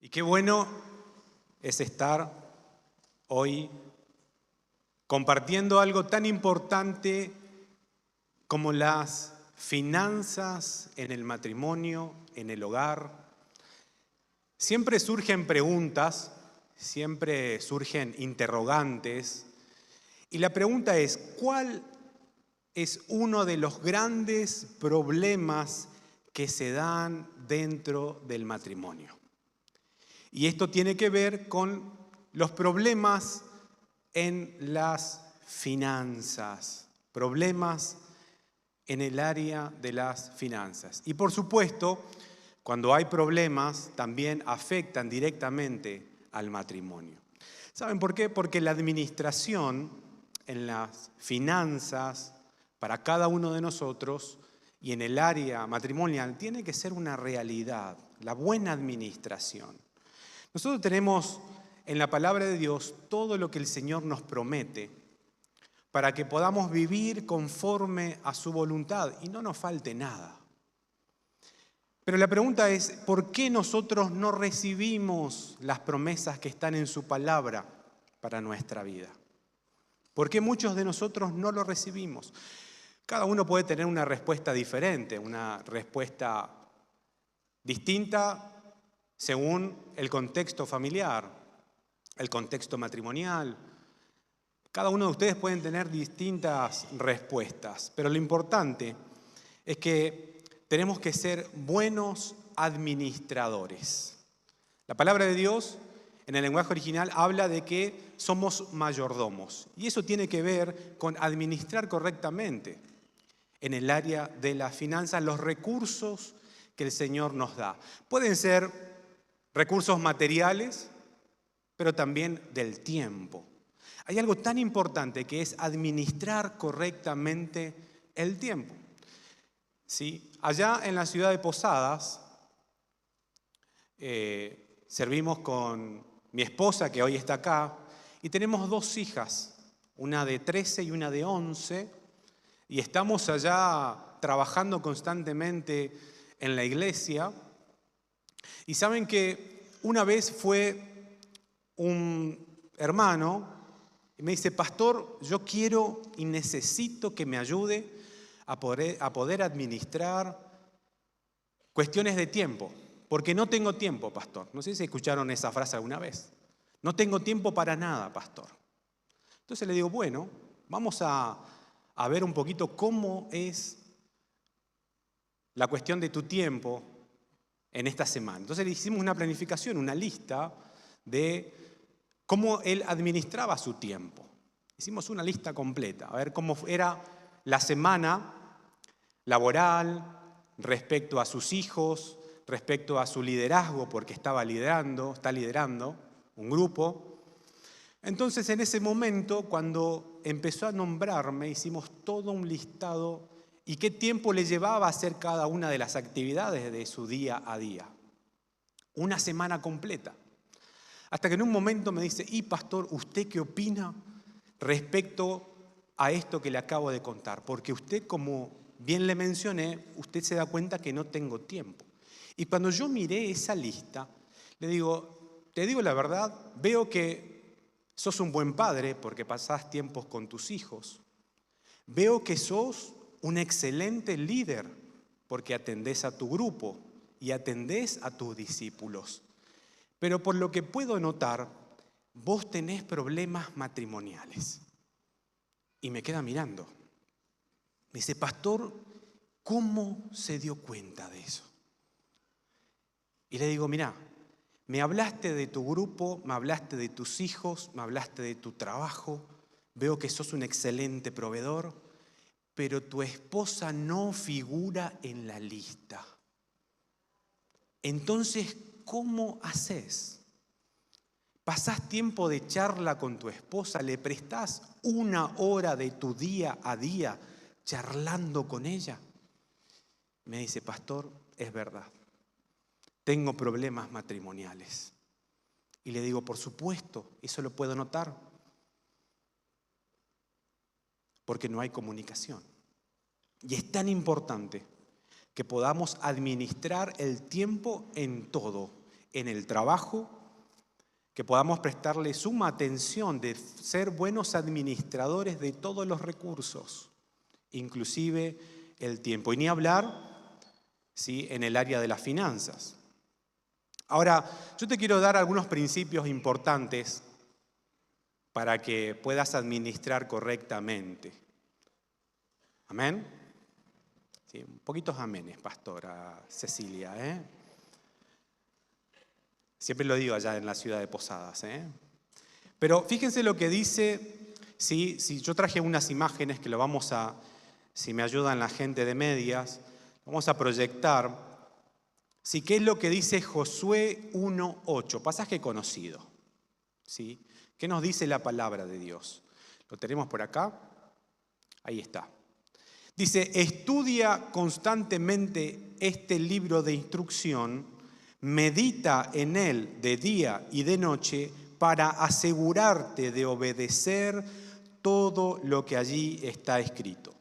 Y qué bueno es estar hoy compartiendo algo tan importante como las finanzas en el matrimonio, en el hogar. Siempre surgen preguntas, siempre surgen interrogantes. Y la pregunta es, ¿cuál es uno de los grandes problemas que se dan dentro del matrimonio? Y esto tiene que ver con los problemas en las finanzas, problemas en el área de las finanzas. Y por supuesto, cuando hay problemas, también afectan directamente al matrimonio. ¿Saben por qué? Porque la administración en las finanzas para cada uno de nosotros y en el área matrimonial tiene que ser una realidad, la buena administración. Nosotros tenemos en la palabra de Dios todo lo que el Señor nos promete para que podamos vivir conforme a su voluntad y no nos falte nada. Pero la pregunta es, ¿por qué nosotros no recibimos las promesas que están en su palabra para nuestra vida? ¿Por qué muchos de nosotros no lo recibimos? Cada uno puede tener una respuesta diferente, una respuesta distinta según el contexto familiar, el contexto matrimonial. Cada uno de ustedes pueden tener distintas respuestas, pero lo importante es que tenemos que ser buenos administradores. La palabra de Dios en el lenguaje original habla de que somos mayordomos, y eso tiene que ver con administrar correctamente en el área de las finanzas los recursos que el Señor nos da. Pueden ser recursos materiales, pero también del tiempo. Hay algo tan importante que es administrar correctamente el tiempo. ¿Sí? Allá en la ciudad de Posadas, servimos con mi esposa, que hoy está acá, y tenemos dos hijas, una de 13 y una de 11, y estamos allá trabajando constantemente en la iglesia. Y saben que una vez fue un hermano y me dice, pastor, yo quiero y necesito que me ayude a poder administrar cuestiones de tiempo, porque no tengo tiempo, pastor. No sé si escucharon esa frase alguna vez. No tengo tiempo para nada, pastor. Entonces le digo, bueno, vamos a ver un poquito cómo es la cuestión de tu tiempo en esta semana. Entonces le hicimos una planificación, una lista de cómo él administraba su tiempo. Hicimos una lista completa, a ver cómo era la semana laboral respecto a sus hijos, respecto a su liderazgo, porque está liderando un grupo. Entonces en ese momento, cuando empezó a nombrarme, hicimos todo un listado y qué tiempo le llevaba a hacer cada una de las actividades de su día a día. Una semana completa. Hasta que en un momento me dice, y pastor, ¿usted qué opina respecto a esto que le acabo de contar? Porque usted, como bien le mencioné, usted se da cuenta que no tengo tiempo. Y cuando yo miré esa lista, le digo, te digo la verdad, veo que sos un buen padre porque pasás tiempos con tus hijos. Veo que sos un excelente líder porque atendés a tu grupo y atendés a tus discípulos. Pero por lo que puedo notar, vos tenés problemas matrimoniales. Y me queda mirando. Me dice, pastor, ¿cómo se dio cuenta de eso? Y le digo, mirá, me hablaste de tu grupo, me hablaste de tus hijos, me hablaste de tu trabajo, veo que sos un excelente proveedor, pero tu esposa no figura en la lista. Entonces, ¿cómo haces? ¿Pasás tiempo de charla con tu esposa? ¿Le prestás una hora de tu día a día charlando con ella? Me dice, pastor, es verdad. Tengo problemas matrimoniales. Y le digo, por supuesto, eso lo puedo notar. Porque no hay comunicación. Y es tan importante que podamos administrar el tiempo en todo, en el trabajo, que podamos prestarle suma atención de ser buenos administradores de todos los recursos, inclusive el tiempo. Y ni hablar, ¿sí?, en el área de las finanzas. Ahora, yo te quiero dar algunos principios importantes para que puedas administrar correctamente. ¿Amén? Sí, un poquitos amenes, pastora Cecilia, ¿eh? Siempre lo digo allá en la ciudad de Posadas, ¿eh? Pero fíjense lo que dice, ¿sí? Si yo traje unas imágenes que lo vamos a, si me ayudan la gente de medias, vamos a proyectar, ¿sí? ¿Qué es lo que dice Josué 1:8? Pasaje conocido, ¿sí? ¿Qué nos dice la palabra de Dios? ¿Lo tenemos por acá? Ahí está. Dice, estudia constantemente este libro de instrucción, medita en él de día y de noche para asegurarte de obedecer todo lo que allí está escrito.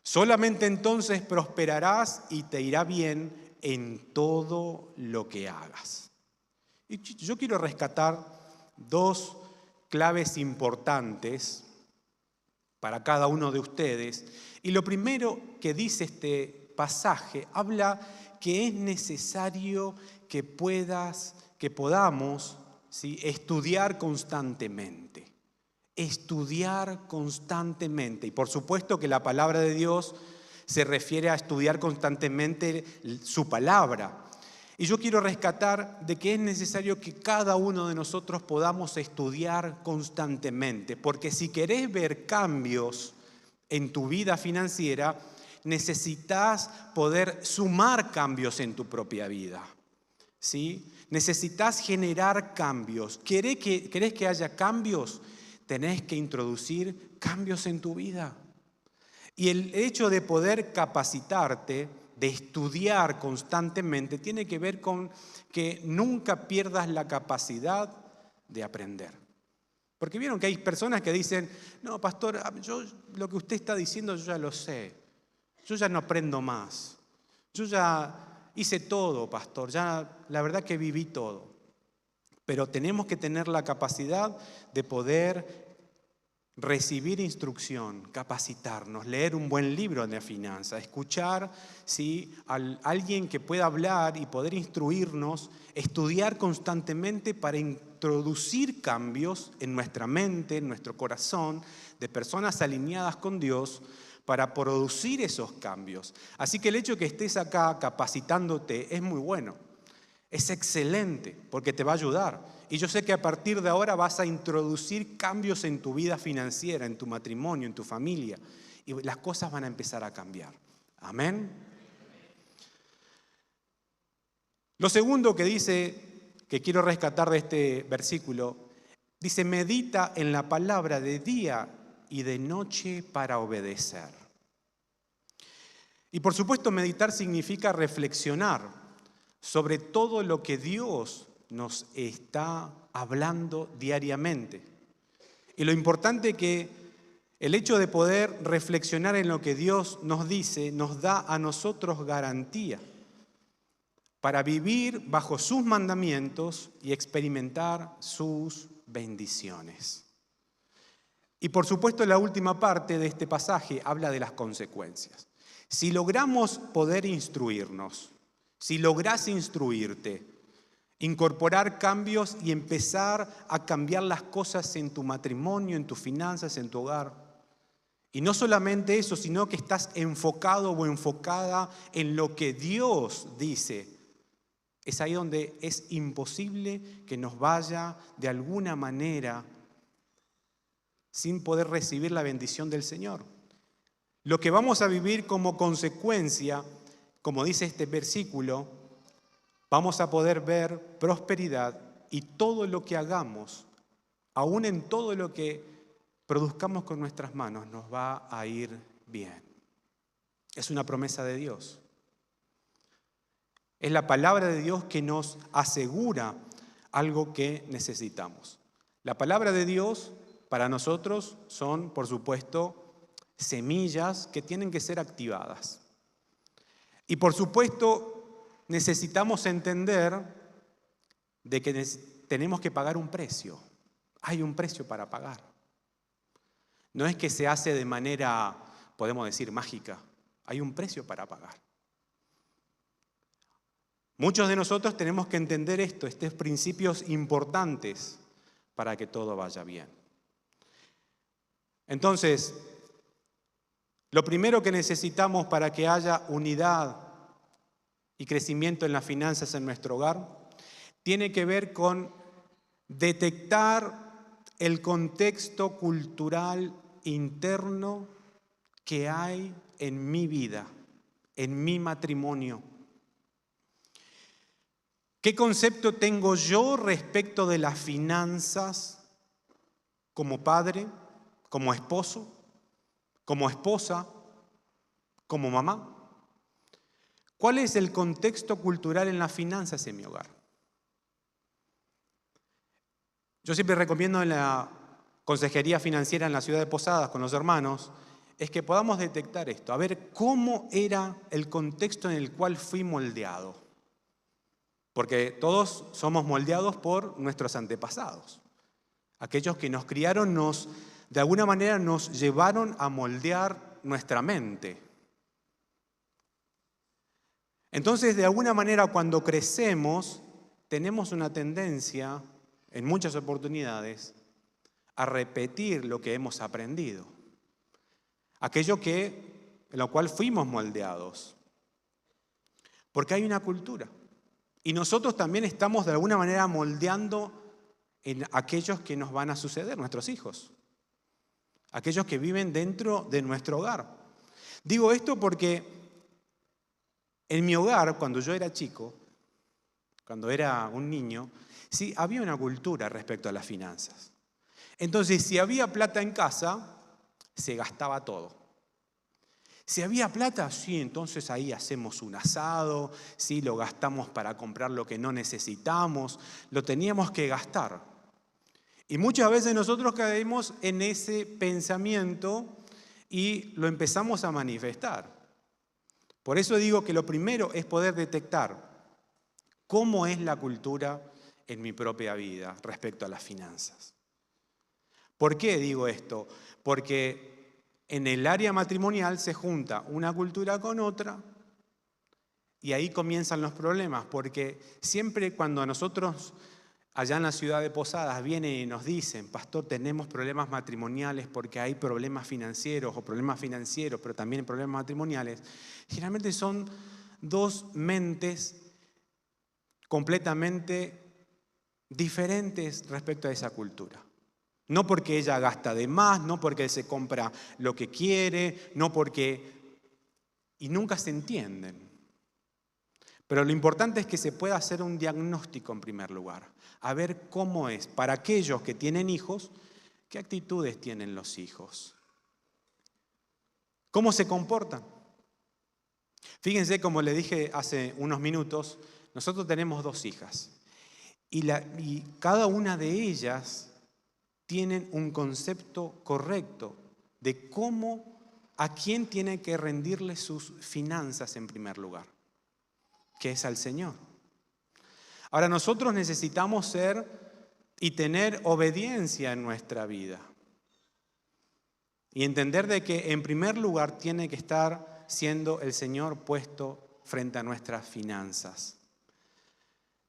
Solamente entonces prosperarás y te irá bien en todo lo que hagas. Y yo quiero rescatar dos claves importantes para cada uno de ustedes. Y lo primero que dice este pasaje, habla que es necesario que podamos, ¿sí?, estudiar constantemente. Estudiar constantemente. Y por supuesto que la palabra de Dios se refiere a estudiar constantemente su palabra. Y yo quiero rescatar de que es necesario que cada uno de nosotros podamos estudiar constantemente, porque si querés ver cambios en tu vida financiera, necesitas poder sumar cambios en tu propia vida, ¿sí? Necesitas generar cambios. ¿Querés que haya cambios? Tenés que introducir cambios en tu vida. Y el hecho de poder capacitarte, de estudiar constantemente, tiene que ver con que nunca pierdas la capacidad de aprender. Porque vieron que hay personas que dicen, no, pastor, yo lo que usted está diciendo yo ya lo sé, yo ya no aprendo más, yo ya hice todo, pastor, ya la verdad que viví todo. Pero tenemos que tener la capacidad de poder recibir instrucción, capacitarnos, leer un buen libro de finanzas, escuchar, ¿sí?, a alguien que pueda hablar y poder instruirnos, estudiar constantemente para introducir cambios en nuestra mente, en nuestro corazón, de personas alineadas con Dios, para producir esos cambios. Así que el hecho de que estés acá capacitándote es muy bueno. Es excelente porque te va a ayudar. Y yo sé que a partir de ahora vas a introducir cambios en tu vida financiera, en tu matrimonio, en tu familia. Y las cosas van a empezar a cambiar. Amén. Lo segundo que dice, que quiero rescatar de este versículo, dice, medita en la palabra de día y de noche para obedecer. Y por supuesto, meditar significa reflexionar sobre todo lo que Dios nos está hablando diariamente. Y lo importante es que el hecho de poder reflexionar en lo que Dios nos dice nos da a nosotros garantía para vivir bajo sus mandamientos y experimentar sus bendiciones. Y por supuesto la última parte de este pasaje habla de las consecuencias. Si logramos poder instruirnos, si lográs instruirte, incorporar cambios y empezar a cambiar las cosas en tu matrimonio, en tus finanzas, en tu hogar. Y no solamente eso, sino que estás enfocado o enfocada en lo que Dios dice. Es ahí donde es imposible que nos vaya de alguna manera sin poder recibir la bendición del Señor. Lo que vamos a vivir como consecuencia, como dice este versículo, vamos a poder ver prosperidad y todo lo que hagamos, aún en todo lo que produzcamos con nuestras manos, nos va a ir bien. Es una promesa de Dios. Es la palabra de Dios que nos asegura algo que necesitamos. La palabra de Dios para nosotros son, por supuesto, semillas que tienen que ser activadas. Y por supuesto, necesitamos entender de que tenemos que pagar un precio. Hay un precio para pagar. No es que se hace de manera, podemos decir, mágica. Hay un precio para pagar. Muchos de nosotros tenemos que entender estos principios importantes para que todo vaya bien. Entonces, lo primero que necesitamos para que haya unidad y crecimiento en las finanzas en nuestro hogar tiene que ver con detectar el contexto cultural interno que hay en mi vida, en mi matrimonio. ¿Qué concepto tengo yo respecto de las finanzas como padre, como esposo, como esposa, como mamá? ¿Cuál es el contexto cultural en las finanzas en mi hogar? Yo siempre recomiendo en la consejería financiera en la ciudad de Posadas con los hermanos, es que podamos detectar esto, a ver cómo era el contexto en el cual fui moldeado. Porque todos somos moldeados por nuestros antepasados. Aquellos que nos criaron de alguna manera nos llevaron a moldear nuestra mente. Entonces, de alguna manera, cuando crecemos, tenemos una tendencia, en muchas oportunidades, a repetir lo que hemos aprendido. Aquello en lo cual fuimos moldeados. Porque hay una cultura. Y nosotros también estamos de alguna manera moldeando en aquellos que nos van a suceder, nuestros hijos. Aquellos que viven dentro de nuestro hogar. Digo esto porque en mi hogar, cuando yo era chico, cuando era un niño, sí, había una cultura respecto a las finanzas. Entonces, si había plata en casa, se gastaba todo. Si había plata, sí, entonces ahí hacemos un asado, sí, lo gastamos para comprar lo que no necesitamos, lo teníamos que gastar. Y muchas veces nosotros caemos en ese pensamiento y lo empezamos a manifestar. Por eso digo que lo primero es poder detectar cómo es la cultura en mi propia vida respecto a las finanzas. ¿Por qué digo esto? Porque en el área matrimonial se junta una cultura con otra y ahí comienzan los problemas, porque siempre cuando a nosotros allá en la ciudad de Posadas vienen y nos dicen, pastor, tenemos problemas matrimoniales porque hay problemas financieros, pero también problemas matrimoniales, generalmente son dos mentes completamente diferentes respecto a esa cultura. No porque ella gasta de más, no porque él se compra lo que quiere, no porque... Y nunca se entienden. Pero lo importante es que se pueda hacer un diagnóstico en primer lugar. A ver cómo es, para aquellos que tienen hijos, qué actitudes tienen los hijos. ¿Cómo se comportan? Fíjense, como le dije hace unos minutos, nosotros tenemos 2 hijas. Y cada una de ellas tienen un concepto correcto de a quién tiene que rendirle sus finanzas en primer lugar, que es al Señor. Ahora, nosotros necesitamos ser y tener obediencia en nuestra vida. Y entender de que en primer lugar tiene que estar siendo el Señor puesto frente a nuestras finanzas.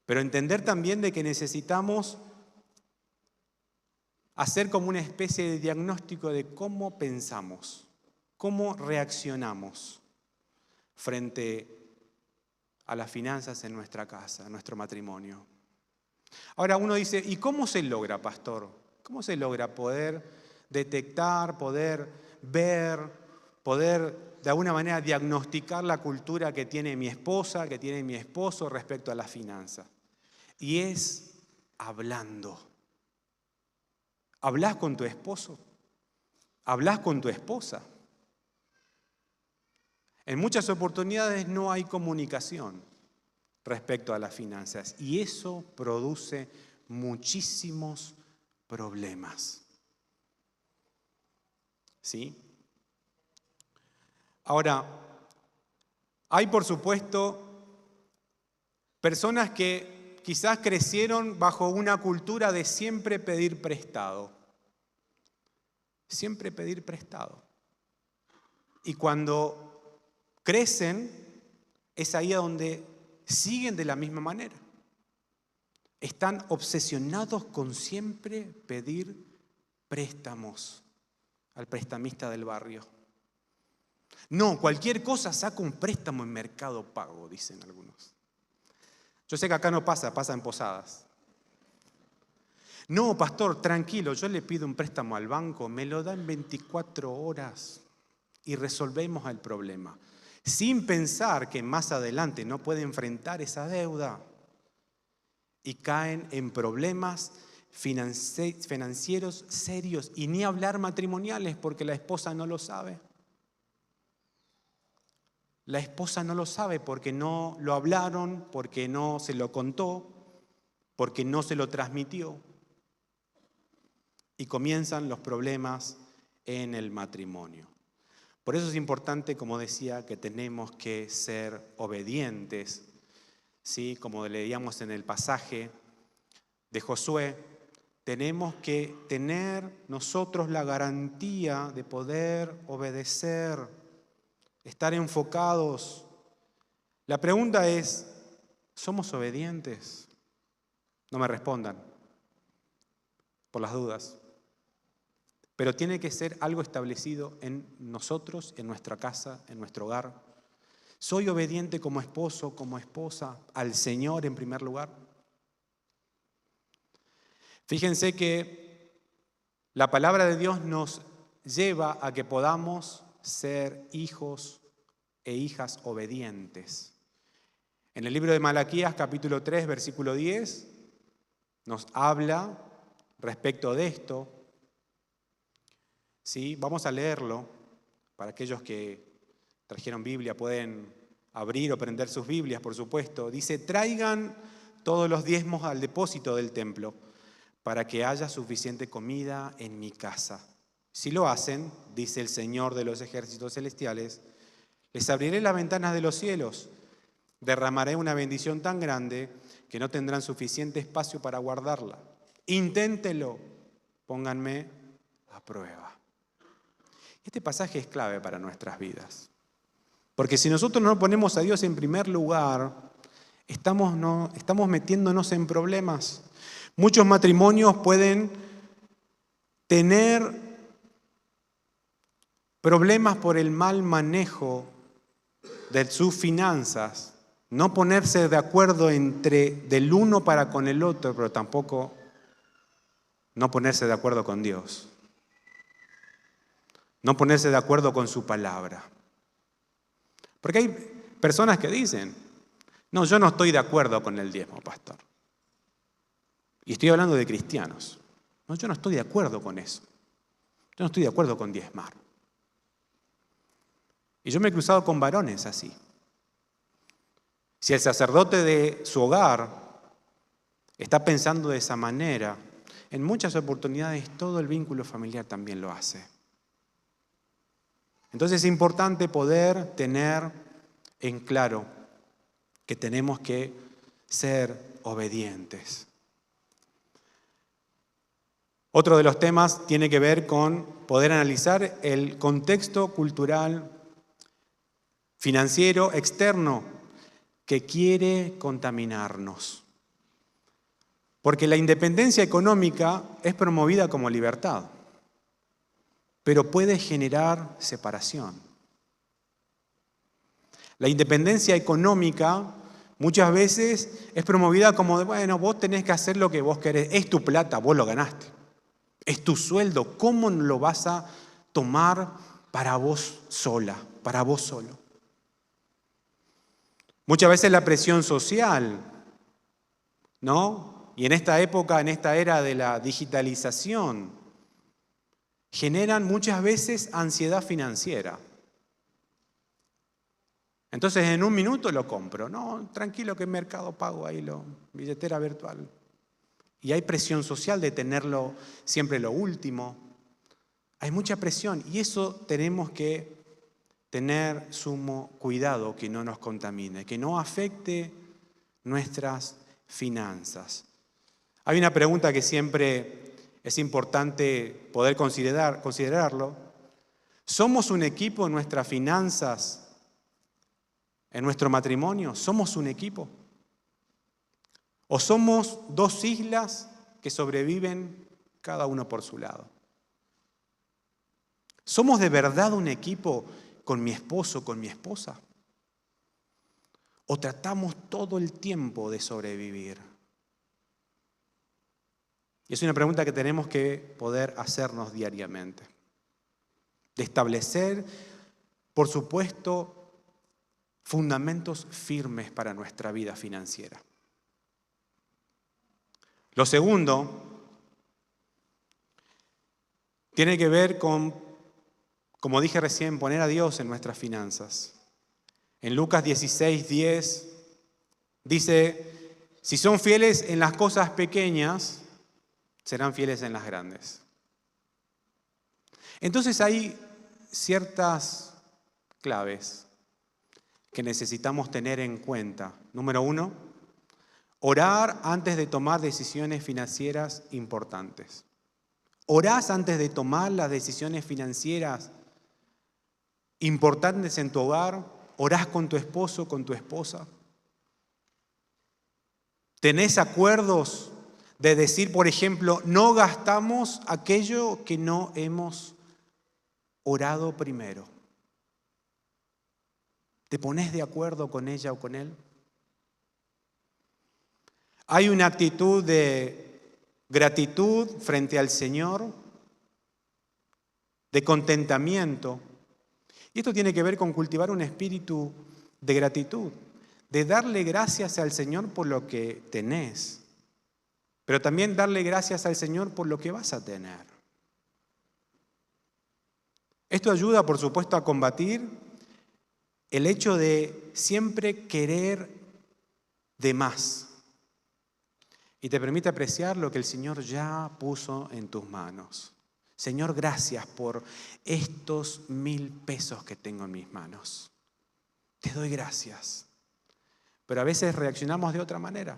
Pero entender también de que necesitamos hacer como una especie de diagnóstico de cómo pensamos, cómo reaccionamos frente a las finanzas en nuestra casa, en nuestro matrimonio. Ahora uno dice, ¿y cómo se logra, pastor? ¿Cómo se logra poder detectar, poder ver, poder de alguna manera diagnosticar la cultura que tiene mi esposa, que tiene mi esposo respecto a las finanzas? Y es hablando. ¿Hablas con tu esposo? ¿Hablas con tu esposa? En muchas oportunidades no hay comunicación respecto a las finanzas y eso produce muchísimos problemas. ¿Sí? Ahora, hay por supuesto personas que quizás crecieron bajo una cultura de siempre pedir prestado. Siempre pedir prestado. Y cuando crecen, es ahí donde siguen de la misma manera. Están obsesionados con siempre pedir préstamos al prestamista del barrio. No, cualquier cosa saca un préstamo en Mercado Pago, dicen algunos. Yo sé que acá no pasa, pasa en Posadas. No, pastor, tranquilo, yo le pido un préstamo al banco, me lo da en 24 horas y resolvemos el problema. Sin pensar que más adelante no puede enfrentar esa deuda y caen en problemas financieros serios y ni hablar matrimoniales porque la esposa no lo sabe. La esposa no lo sabe porque no lo hablaron, porque no se lo contó, porque no se lo transmitió. Y comienzan los problemas en el matrimonio. Por eso es importante, como decía, que tenemos que ser obedientes, ¿sí? Como leíamos en el pasaje de Josué, tenemos que tener nosotros la garantía de poder obedecer, estar enfocados. La pregunta es, ¿somos obedientes? No me respondan, por las dudas. Pero tiene que ser algo establecido en nosotros, en nuestra casa, en nuestro hogar. ¿Soy obediente como esposo, como esposa, al Señor en primer lugar? Fíjense que la palabra de Dios nos lleva a que podamos ser hijos e hijas obedientes. En el libro de Malaquías, capítulo 3, versículo 10, nos habla respecto de esto. ¿Sí? Vamos a leerlo. Para aquellos que trajeron Biblia pueden abrir o prender sus Biblias, por supuesto. Dice, traigan todos los diezmos al depósito del templo para que haya suficiente comida en mi casa. Si lo hacen, dice el Señor de los ejércitos celestiales, les abriré las ventanas de los cielos, derramaré una bendición tan grande que no tendrán suficiente espacio para guardarla. Inténtelo, pónganme a prueba. Este pasaje es clave para nuestras vidas. Porque si nosotros no ponemos a Dios en primer lugar, estamos metiéndonos en problemas. Muchos matrimonios pueden tener problemas por el mal manejo de sus finanzas, no ponerse de acuerdo del uno para con el otro, pero tampoco no ponerse de acuerdo con Dios. No ponerse de acuerdo con su palabra. Porque hay personas que dicen, no, yo no estoy de acuerdo con el diezmo, pastor. Y estoy hablando de cristianos. No, yo no estoy de acuerdo con eso. Yo no estoy de acuerdo con diezmar. Y yo me he cruzado con varones así. Si el sacerdote de su hogar está pensando de esa manera, en muchas oportunidades todo el vínculo familiar también lo hace. Entonces es importante poder tener en claro que tenemos que ser obedientes. Otro de los temas tiene que ver con poder analizar el contexto cultural, financiero, externo, que quiere contaminarnos. Porque la independencia económica es promovida como libertad, pero puede generar separación. La independencia económica muchas veces es promovida como de, bueno, vos tenés que hacer lo que vos querés, es tu plata, vos lo ganaste, es tu sueldo, ¿cómo lo vas a tomar para vos sola, para vos solo? Muchas veces la presión social, ¿no? Y en esta época, en esta era de la digitalización, generan muchas veces ansiedad financiera. Entonces en un minuto lo compro. No, tranquilo que en Mercado Pago ahí billetera virtual. Y hay presión social de tenerlo siempre lo último. Hay mucha presión y eso tenemos que tener sumo cuidado que no nos contamine, que no afecte nuestras finanzas. Hay una pregunta que siempre es importante poder considerarlo. ¿Somos un equipo en nuestras finanzas, en nuestro matrimonio? ¿Somos un equipo? ¿O somos dos islas que sobreviven cada uno por su lado? ¿Somos de verdad un equipo con mi esposo, con mi esposa? ¿O tratamos todo el tiempo de sobrevivir? Y es una pregunta que tenemos que poder hacernos diariamente. De establecer, por supuesto, fundamentos firmes para nuestra vida financiera. Lo segundo tiene que ver con, como dije recién, poner a Dios en nuestras finanzas. En Lucas 16:10 dice, si son fieles en las cosas pequeñas, serán fieles en las grandes. Entonces hay ciertas claves que necesitamos tener en cuenta. Número 1, orar antes de tomar decisiones financieras importantes. ¿Orás antes de tomar las decisiones financieras importantes en tu hogar? ¿Orás con tu esposo, con tu esposa? ¿Tenés acuerdos de decir, por ejemplo, no gastamos aquello que no hemos orado primero? ¿Te pones de acuerdo con ella o con él? Hay una actitud de gratitud frente al Señor, de contentamiento. Y esto tiene que ver con cultivar un espíritu de gratitud, de darle gracias al Señor por lo que tenés, pero también darle gracias al Señor por lo que vas a tener. Esto ayuda, por supuesto, a combatir el hecho de siempre querer de más y te permite apreciar lo que el Señor ya puso en tus manos. Señor, gracias por estos 1,000 pesos que tengo en mis manos. Te doy gracias. Pero a veces reaccionamos de otra manera.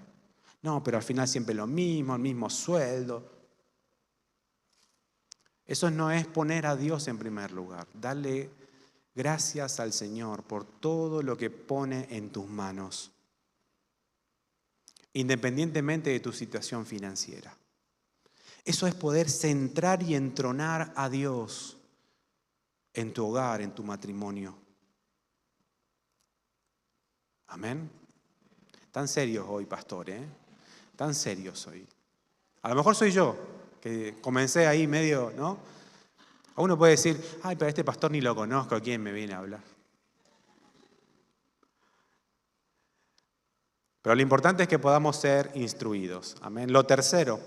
No, pero al final siempre lo mismo, el mismo sueldo. Eso no es poner a Dios en primer lugar. Dale gracias al Señor por todo lo que pone en tus manos, independientemente de tu situación financiera. Eso es poder centrar y entronar a Dios en tu hogar, en tu matrimonio. Amén. Tan serios hoy, pastor, ¿eh? Tan serios hoy. A lo mejor soy yo, que comencé ahí medio, ¿no? A uno puede decir, ay, pero este pastor ni lo conozco, ¿a quién me viene a hablar? Pero lo importante es que podamos ser instruidos. Amén. Lo tercero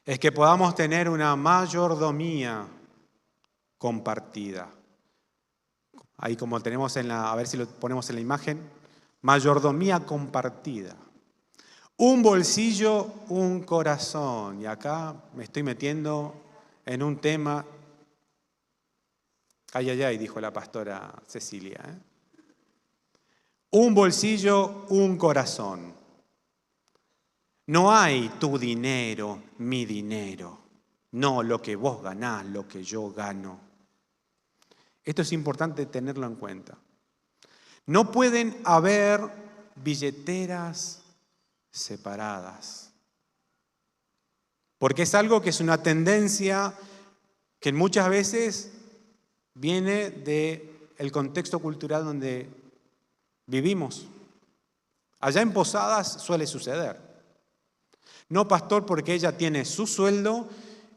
es que podamos tener una mayordomía compartida. Ahí como tenemos a ver si lo ponemos en la imagen, mayordomía compartida. Un bolsillo, un corazón. Y acá me estoy metiendo en un tema, ay, ay, ay, dijo la pastora Cecilia. Un bolsillo, un corazón. No hay tu dinero, mi dinero. No lo que vos ganás, lo que yo gano. Esto es importante tenerlo en cuenta. No pueden haber billeteras separadas. Porque es algo que es una tendencia que muchas veces viene del contexto cultural donde vivimos. Allá en Posadas suele suceder. No, pastor, porque ella tiene su sueldo,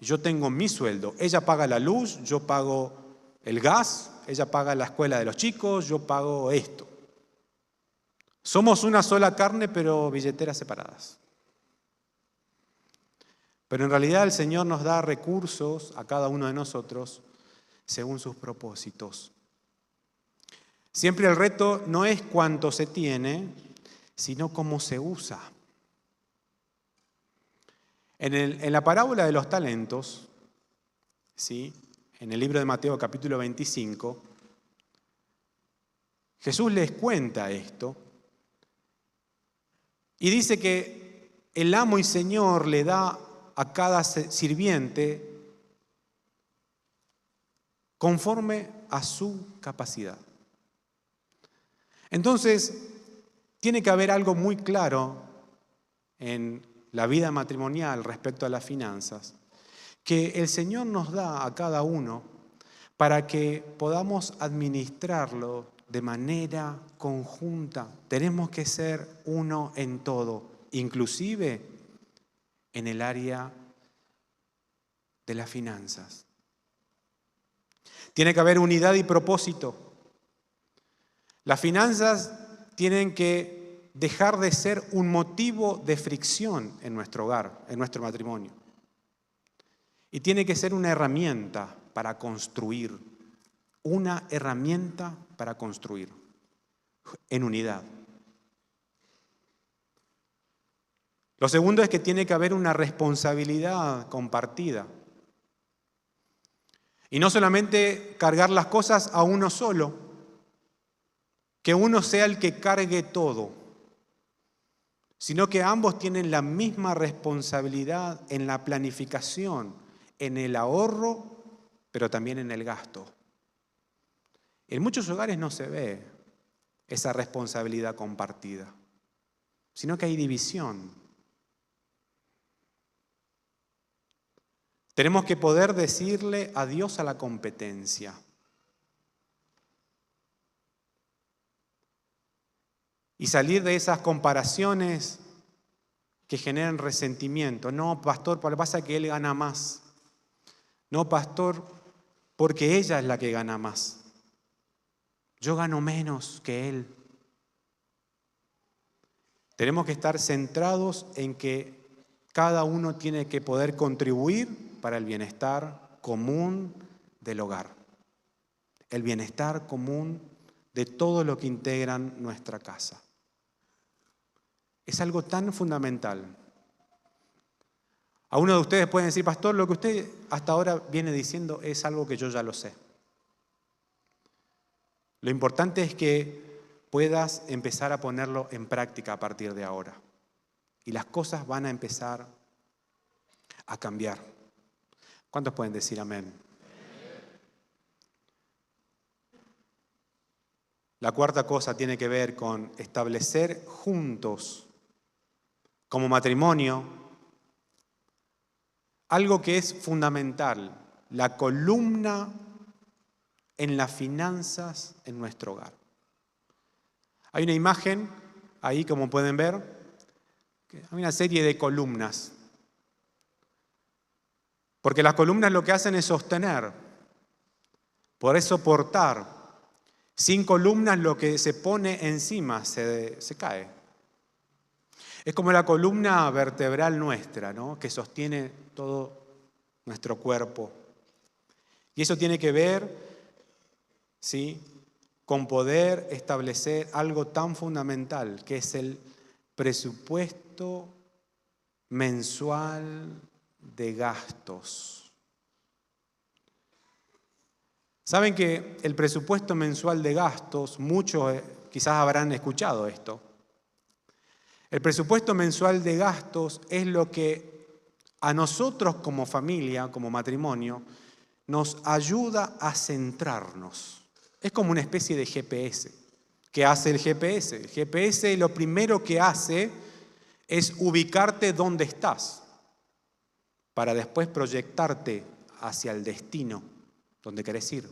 yo tengo mi sueldo. Ella paga la luz, yo pago el gas, ella paga la escuela de los chicos, yo pago esto. Somos una sola carne, pero billeteras separadas. Pero en realidad el Señor nos da recursos a cada uno de nosotros según sus propósitos. Siempre el reto no es cuánto se tiene, sino cómo se usa. En la parábola de los talentos, ¿sí? En el libro de Mateo capítulo 25, Jesús les cuenta esto Y dice que el amo y señor le da a cada sirviente conforme a su capacidad. Entonces, tiene que haber algo muy claro en la vida matrimonial respecto a las finanzas, que el Señor nos da a cada uno para que podamos administrarlo de manera conjunta. Tenemos que ser uno en todo, inclusive en el área de las finanzas. Tiene que haber unidad y propósito. Las finanzas tienen que dejar de ser un motivo de fricción en nuestro hogar, en nuestro matrimonio. Y tiene que ser una herramienta para construir, una herramienta para construir en unidad. Lo segundo es que tiene que haber una responsabilidad compartida. Y no solamente cargar las cosas a uno solo, que uno sea el que cargue todo, sino que ambos tienen la misma responsabilidad en la planificación, en el ahorro, pero también en el gasto. En muchos hogares no se ve esa responsabilidad compartida, sino que hay división. Tenemos que poder decirle adiós a la competencia. Y salir de esas comparaciones que generan resentimiento. No, pastor, por lo que pasa es que él gana más. No, pastor, porque ella es la que gana más. Yo gano menos que él. Tenemos que estar centrados en que cada uno tiene que poder contribuir para el bienestar común del hogar. El bienestar común de todo lo que integran nuestra casa. Es algo tan fundamental. A uno de ustedes pueden decir, pastor, lo que usted hasta ahora viene diciendo es algo que yo ya lo sé. Lo importante es que puedas empezar a ponerlo en práctica a partir de ahora. Y las cosas van a empezar a cambiar. ¿Cuántos pueden decir amén? La cuarta cosa tiene que ver con establecer juntos, como matrimonio, algo que es fundamental, la columna en las finanzas en nuestro hogar. Hay una imagen ahí, como pueden ver, hay una serie de columnas. Porque las columnas lo que hacen es sostener, poder soportar. Sin columnas lo que se pone encima se cae. Es como la columna vertebral nuestra, ¿no? Que sostiene todo nuestro cuerpo. Y eso tiene que ver, ¿sí?, con poder establecer algo tan fundamental, que es el presupuesto mensual de gastos. Saben que el presupuesto mensual de gastos, muchos quizás habrán escuchado esto. El presupuesto mensual de gastos es lo que a nosotros como familia, como matrimonio, nos ayuda a centrarnos. Es como una especie de GPS. ¿Qué hace el GPS? El GPS lo primero que hace es ubicarte donde estás, para después proyectarte hacia el destino donde querés ir.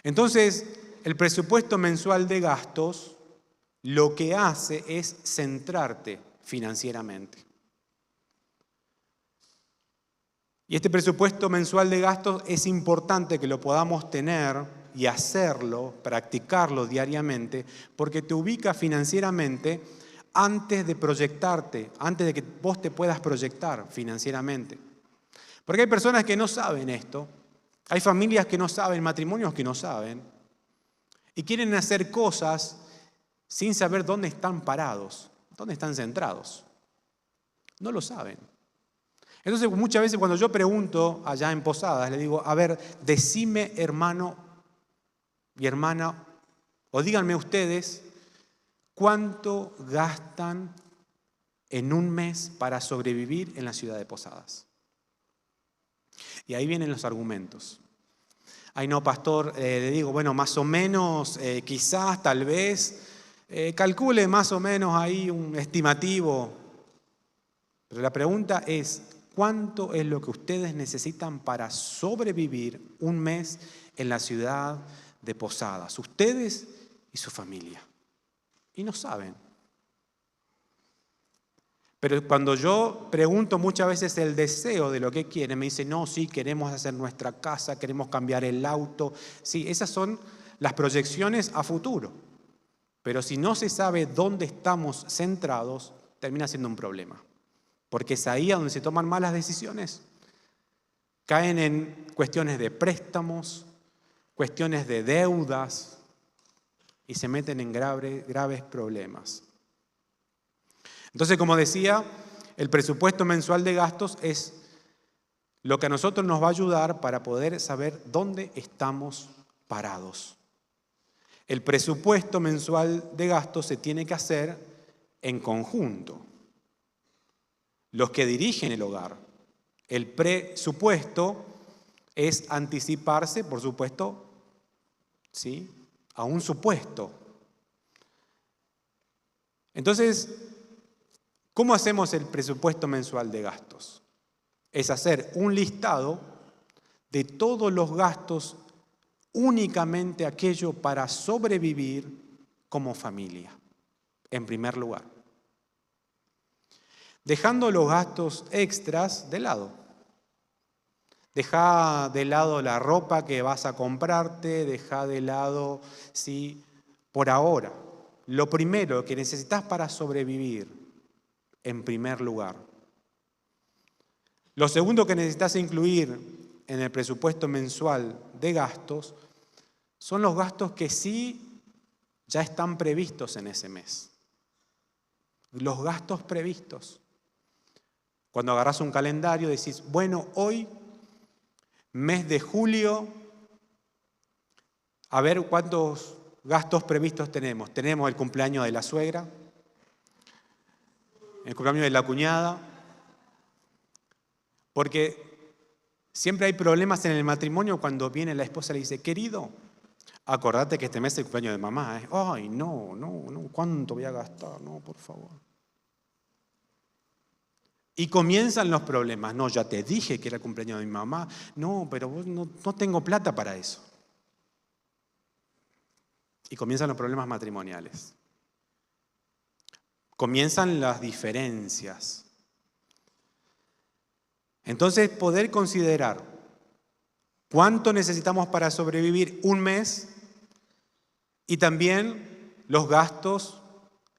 Entonces, el presupuesto mensual de gastos lo que hace es centrarte financieramente. Y este presupuesto mensual de gastos es importante que lo podamos tener y hacerlo, practicarlo diariamente, porque te ubica financieramente antes de proyectarte, antes de que vos te puedas proyectar financieramente. Porque hay personas que no saben esto, hay familias que no saben, matrimonios que no saben, y quieren hacer cosas sin saber dónde están parados, dónde están centrados. No lo saben. Entonces, muchas veces cuando yo pregunto allá en Posadas, le digo, a ver, decime, hermano y hermana, o díganme ustedes, ¿cuánto gastan en un mes para sobrevivir en la ciudad de Posadas? Y ahí vienen los argumentos. Ay, no, pastor, le digo, bueno, más o menos, quizás, tal vez, calcule más o menos ahí un estimativo. Pero la pregunta es, ¿cuánto es lo que ustedes necesitan para sobrevivir un mes en la ciudad de Posadas? Ustedes y su familia. Y no saben. Pero cuando yo pregunto muchas veces el deseo de lo que quieren, me dicen, no, sí, queremos hacer nuestra casa, queremos cambiar el auto. Sí, esas son las proyecciones a futuro. Pero si no se sabe dónde estamos centrados, termina siendo un problema. Porque es ahí a donde se toman malas decisiones. Caen en cuestiones de préstamos, cuestiones de deudas y se meten en graves problemas. Entonces, como decía, el presupuesto mensual de gastos es lo que a nosotros nos va a ayudar para poder saber dónde estamos parados. El presupuesto mensual de gastos se tiene que hacer en conjunto. Los que dirigen el hogar. El presupuesto es anticiparse, por supuesto, ¿sí?, a un supuesto. Entonces, ¿cómo hacemos el presupuesto mensual de gastos? Es hacer un listado de todos los gastos, únicamente aquello para sobrevivir como familia, en primer lugar. Dejando los gastos extras de lado. Deja de lado la ropa que vas a comprarte, deja de lado, sí, por ahora, lo primero que necesitas para sobrevivir, en primer lugar. Lo segundo que necesitas incluir en el presupuesto mensual de gastos son los gastos que sí ya están previstos en ese mes. Los gastos previstos. Cuando agarrás un calendario decís, bueno, hoy, mes de julio, a ver cuántos gastos previstos tenemos. Tenemos el cumpleaños de la suegra, el cumpleaños de la cuñada, porque siempre hay problemas en el matrimonio cuando viene la esposa y le dice, querido, acordate que este mes es el cumpleaños de mamá. Ay, no, ¿cuánto voy a gastar? No, por favor. Y comienzan los problemas. No, ya te dije que era el cumpleaños de mi mamá. No, pero no tengo plata para eso. Y comienzan los problemas matrimoniales. Comienzan las diferencias. Entonces, poder considerar cuánto necesitamos para sobrevivir un mes y también los gastos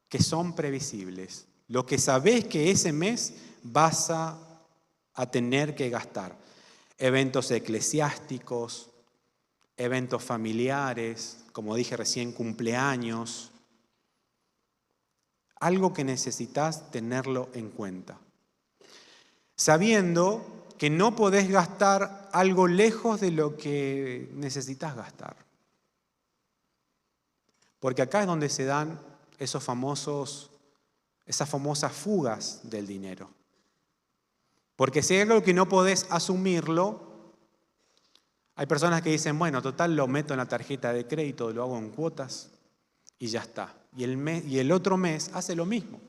que son previsibles. Lo que sabés que ese mes vas a tener que gastar. Eventos eclesiásticos, eventos familiares, como dije recién, cumpleaños. Algo que necesitas tenerlo en cuenta. Sabiendo que no podés gastar algo lejos de lo que necesitas gastar. Porque acá es donde se dan esas famosas fugas del dinero. Porque si hay algo que no podés asumirlo, hay personas que dicen, bueno, total lo meto en la tarjeta de crédito, lo hago en cuotas y ya está. Y el otro mes hace lo mismo.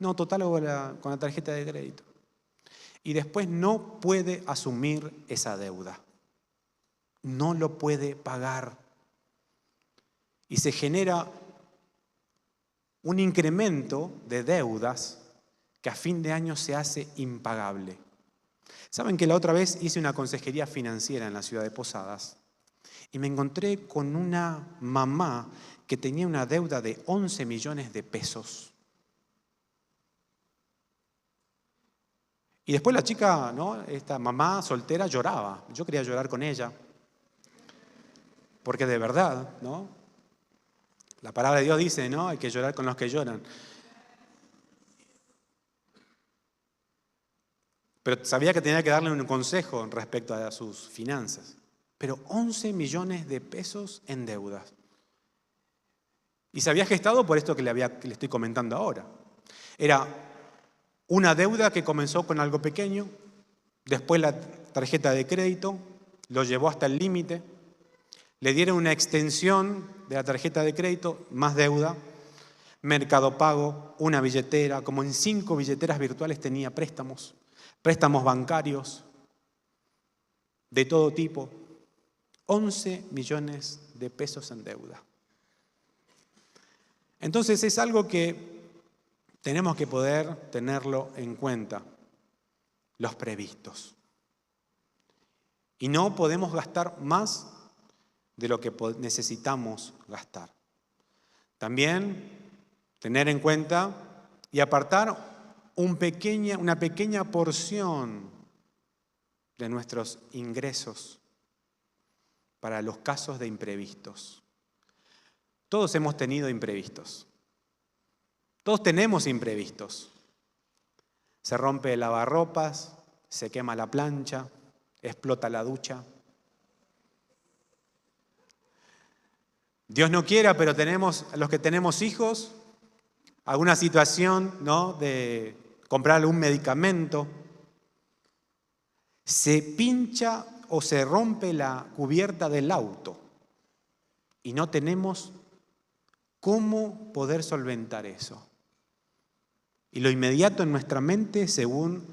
No, total lo hago con la tarjeta de crédito. Y después no puede asumir esa deuda. No lo puede pagar. Y se genera un incremento de deudas que a fin de año se hace impagable. Saben que la otra vez hice una consejería financiera en la ciudad de Posadas y me encontré con una mamá que tenía una deuda de 11 millones de pesos. Y después la chica, ¿no?, esta mamá soltera lloraba. Yo quería llorar con ella. Porque de verdad, ¿no?, la palabra de Dios dice, ¿no?, hay que llorar con los que lloran. Pero sabía que tenía que darle un consejo respecto a sus finanzas. Pero 11 millones de pesos en deudas. Y se había gestado por esto que le estoy comentando ahora. Era una deuda que comenzó con algo pequeño, después la tarjeta de crédito lo llevó hasta el límite, le dieron una extensión de la tarjeta de crédito, más deuda, Mercado Pago, una billetera, como en 5 billeteras virtuales tenía préstamos bancarios de todo tipo, 11 millones de pesos en deuda. Entonces es algo que tenemos que poder tenerlo en cuenta, los previstos. Y no podemos gastar más de lo que necesitamos gastar. También tener en cuenta y apartar una pequeña porción de nuestros ingresos para los casos de imprevistos. Todos hemos tenido imprevistos. Todos tenemos imprevistos. Se rompe el lavarropas, se quema la plancha, explota la ducha. Dios no quiera, pero los que tenemos hijos, alguna situación, ¿no?, de comprar un medicamento, se pincha o se rompe la cubierta del auto y no tenemos cómo poder solventar eso. Y lo inmediato en nuestra mente, según,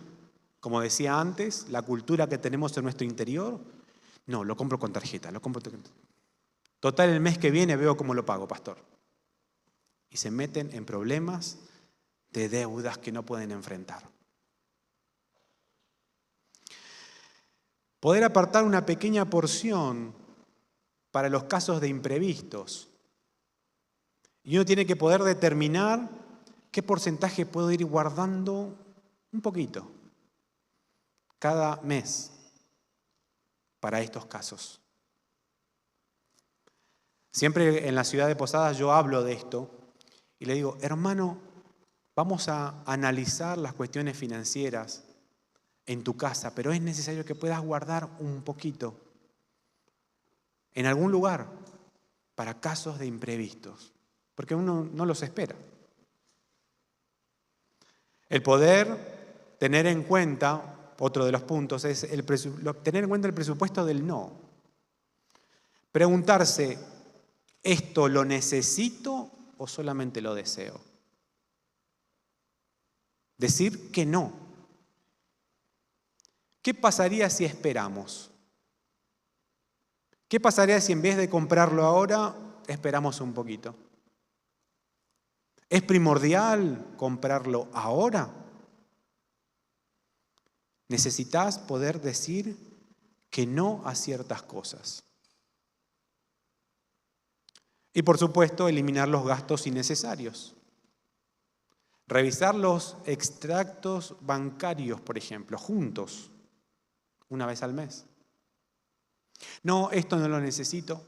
como decía antes, la cultura que tenemos en nuestro interior, no, lo compro con tarjeta, Total, el mes que viene veo cómo lo pago, pastor. Y se meten en problemas de deudas que no pueden enfrentar. Poder apartar una pequeña porción para los casos de imprevistos. Y uno tiene que poder determinar qué porcentaje puedo ir guardando un poquito cada mes para estos casos. Siempre en la ciudad de Posadas yo hablo de esto y le digo, hermano, vamos a analizar las cuestiones financieras en tu casa, pero es necesario que puedas guardar un poquito en algún lugar para casos de imprevistos, porque uno no los espera. El poder tener en cuenta, otro de los puntos, es tener en cuenta el presupuesto del no. Preguntarse, ¿esto lo necesito o solamente lo deseo? Decir que no. ¿Qué pasaría si esperamos? ¿Qué pasaría si en vez de comprarlo ahora, esperamos un poquito? ¿Es primordial comprarlo ahora? Necesitas poder decir que no a ciertas cosas. Y por supuesto, eliminar los gastos innecesarios. Revisar los extractos bancarios, por ejemplo, juntos, una vez al mes. No, esto no lo necesito.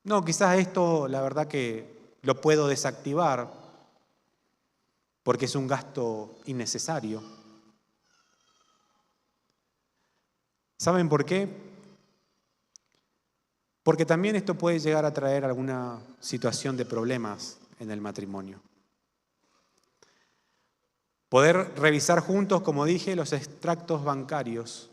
No, quizás esto, la verdad que lo puedo desactivar porque es un gasto innecesario. ¿Saben por qué? Porque también esto puede llegar a traer alguna situación de problemas en el matrimonio. Poder revisar juntos, como dije, los extractos bancarios.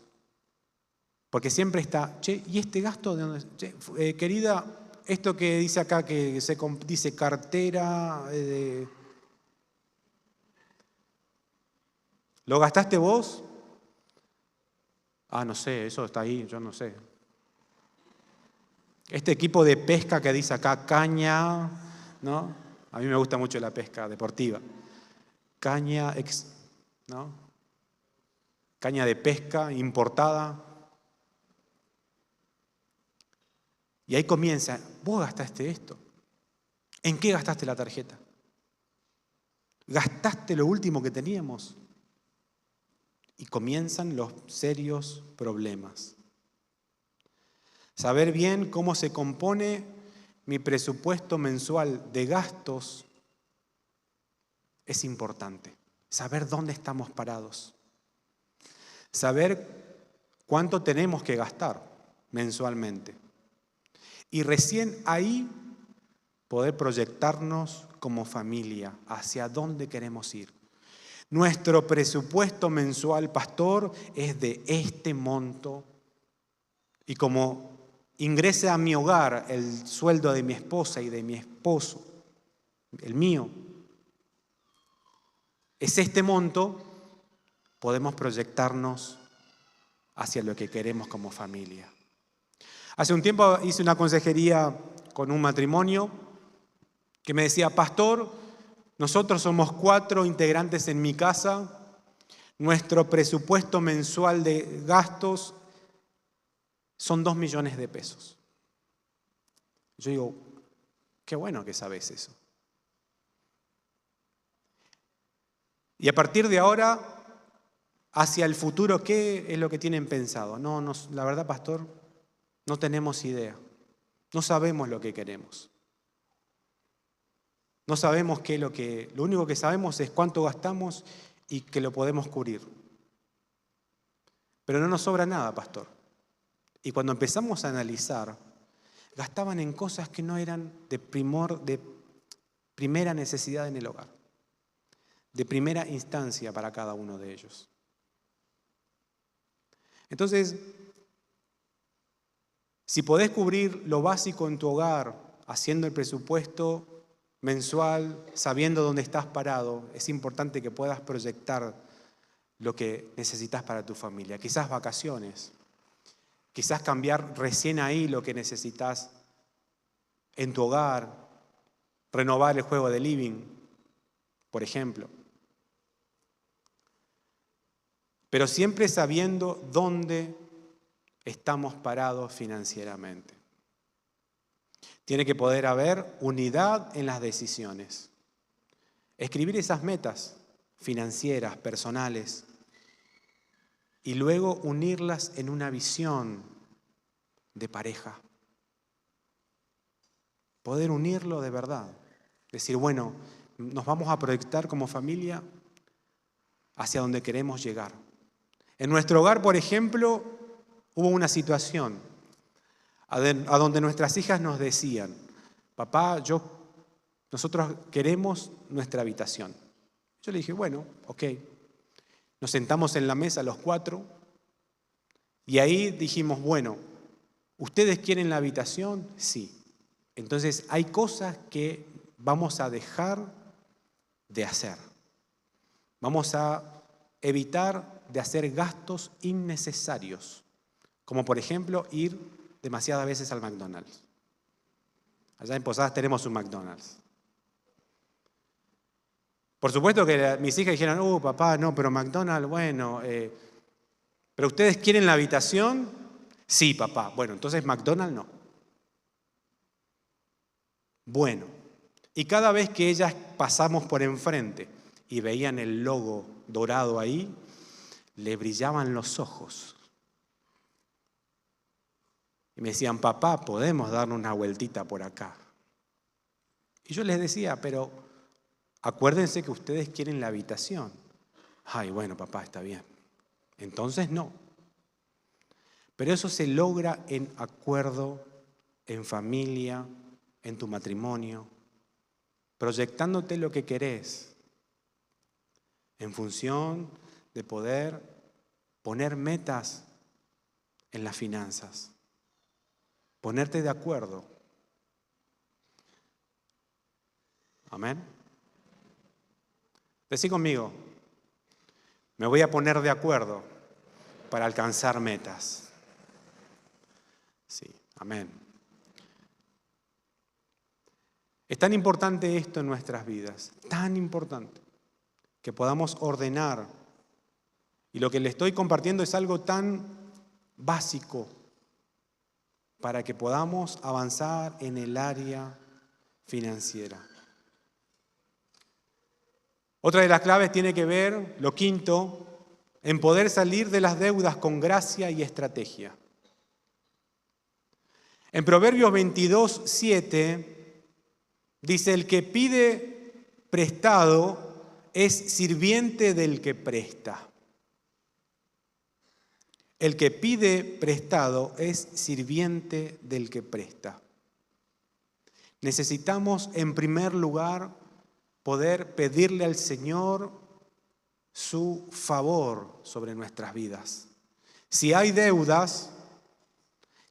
Porque siempre está, ¿y este gasto de dónde? Querida, esto que dice acá, que dice cartera, ¿lo gastaste vos? Ah, no sé, eso está ahí, yo no sé. Este equipo de pesca que dice acá, caña, ¿no? A mí me gusta mucho la pesca deportiva. Caña, ¿no? Caña de pesca importada. Y ahí comienza, vos gastaste esto. ¿En qué gastaste la tarjeta? ¿Gastaste lo último que teníamos? Y comienzan los serios problemas. Saber bien cómo se compone mi presupuesto mensual de gastos es importante. Saber dónde estamos parados. Saber cuánto tenemos que gastar mensualmente. Y recién ahí poder proyectarnos como familia hacia dónde queremos ir. Nuestro presupuesto mensual, pastor, es de este monto. Y como ingrese a mi hogar el sueldo de mi esposa y de mi esposo, el mío, es este monto, podemos proyectarnos hacia lo que queremos como familia. Hace un tiempo hice una consejería con un matrimonio que me decía, pastor, nosotros somos 4 integrantes en mi casa, nuestro presupuesto mensual de gastos son 2 millones de pesos. Yo digo, qué bueno que sabes eso. Y a partir de ahora, hacia el futuro, ¿qué es lo que tienen pensado? No, la verdad, pastor, no tenemos idea. No sabemos lo que queremos. No sabemos qué es lo único que sabemos es cuánto gastamos y que lo podemos cubrir. Pero no nos sobra nada, pastor. Y cuando empezamos a analizar, gastaban en cosas que no eran de primera necesidad en el hogar, de primera instancia para cada uno de ellos. Entonces, si podés cubrir lo básico en tu hogar, haciendo el presupuesto mensual, sabiendo dónde estás parado, es importante que puedas proyectar lo que necesitas para tu familia. Quizás vacaciones, quizás cambiar recién ahí lo que necesitas en tu hogar, renovar el juego de living, por ejemplo. Pero siempre sabiendo dónde estamos parados financieramente. Tiene que poder haber unidad en las decisiones. Escribir esas metas financieras, personales, y luego unirlas en una visión de pareja. Poder unirlo de verdad. Decir, bueno, nos vamos a proyectar como familia hacia donde queremos llegar. En nuestro hogar, por ejemplo, hubo una situación a donde nuestras hijas nos decían, papá, nosotros queremos nuestra habitación. Yo le dije, bueno, ok. Nos sentamos en la mesa los 4 y ahí dijimos, bueno, ¿ustedes quieren la habitación? Sí. Entonces hay cosas que vamos a dejar de hacer. Vamos a evitar de hacer gastos innecesarios, como por ejemplo ir demasiadas veces al McDonald's. Allá en Posadas tenemos un McDonald's. Por supuesto que mis hijas dijeron, papá, no, pero McDonald's, bueno, ¿pero ustedes quieren la habitación? Sí, papá. Bueno, entonces McDonald's no. Bueno, y cada vez que ellas pasamos por enfrente y veían el logo dorado ahí, le brillaban los ojos. Y me decían, papá, ¿podemos darnos una vueltita por acá? Y yo les decía, pero acuérdense que ustedes quieren la habitación. Ay, bueno, papá, está bien. Entonces no. Pero eso se logra en acuerdo, en familia, en tu matrimonio, proyectándote lo que querés, en función de poder poner metas en las finanzas, ponerte de acuerdo. Amén. Decí conmigo, me voy a poner de acuerdo para alcanzar metas. Sí, amén. Es tan importante esto en nuestras vidas, tan importante, que podamos ordenar. Y lo que le estoy compartiendo es algo tan básico para que podamos avanzar en el área financiera. Otra de las claves tiene que ver, lo quinto, en poder salir de las deudas con gracia y estrategia. En Proverbios 22:7 dice, el que pide prestado es sirviente del que presta. El que pide prestado es sirviente del que presta. necesitamos en primer lugar poder pedirle al Señor su favor sobre nuestras vidas. Si hay deudas,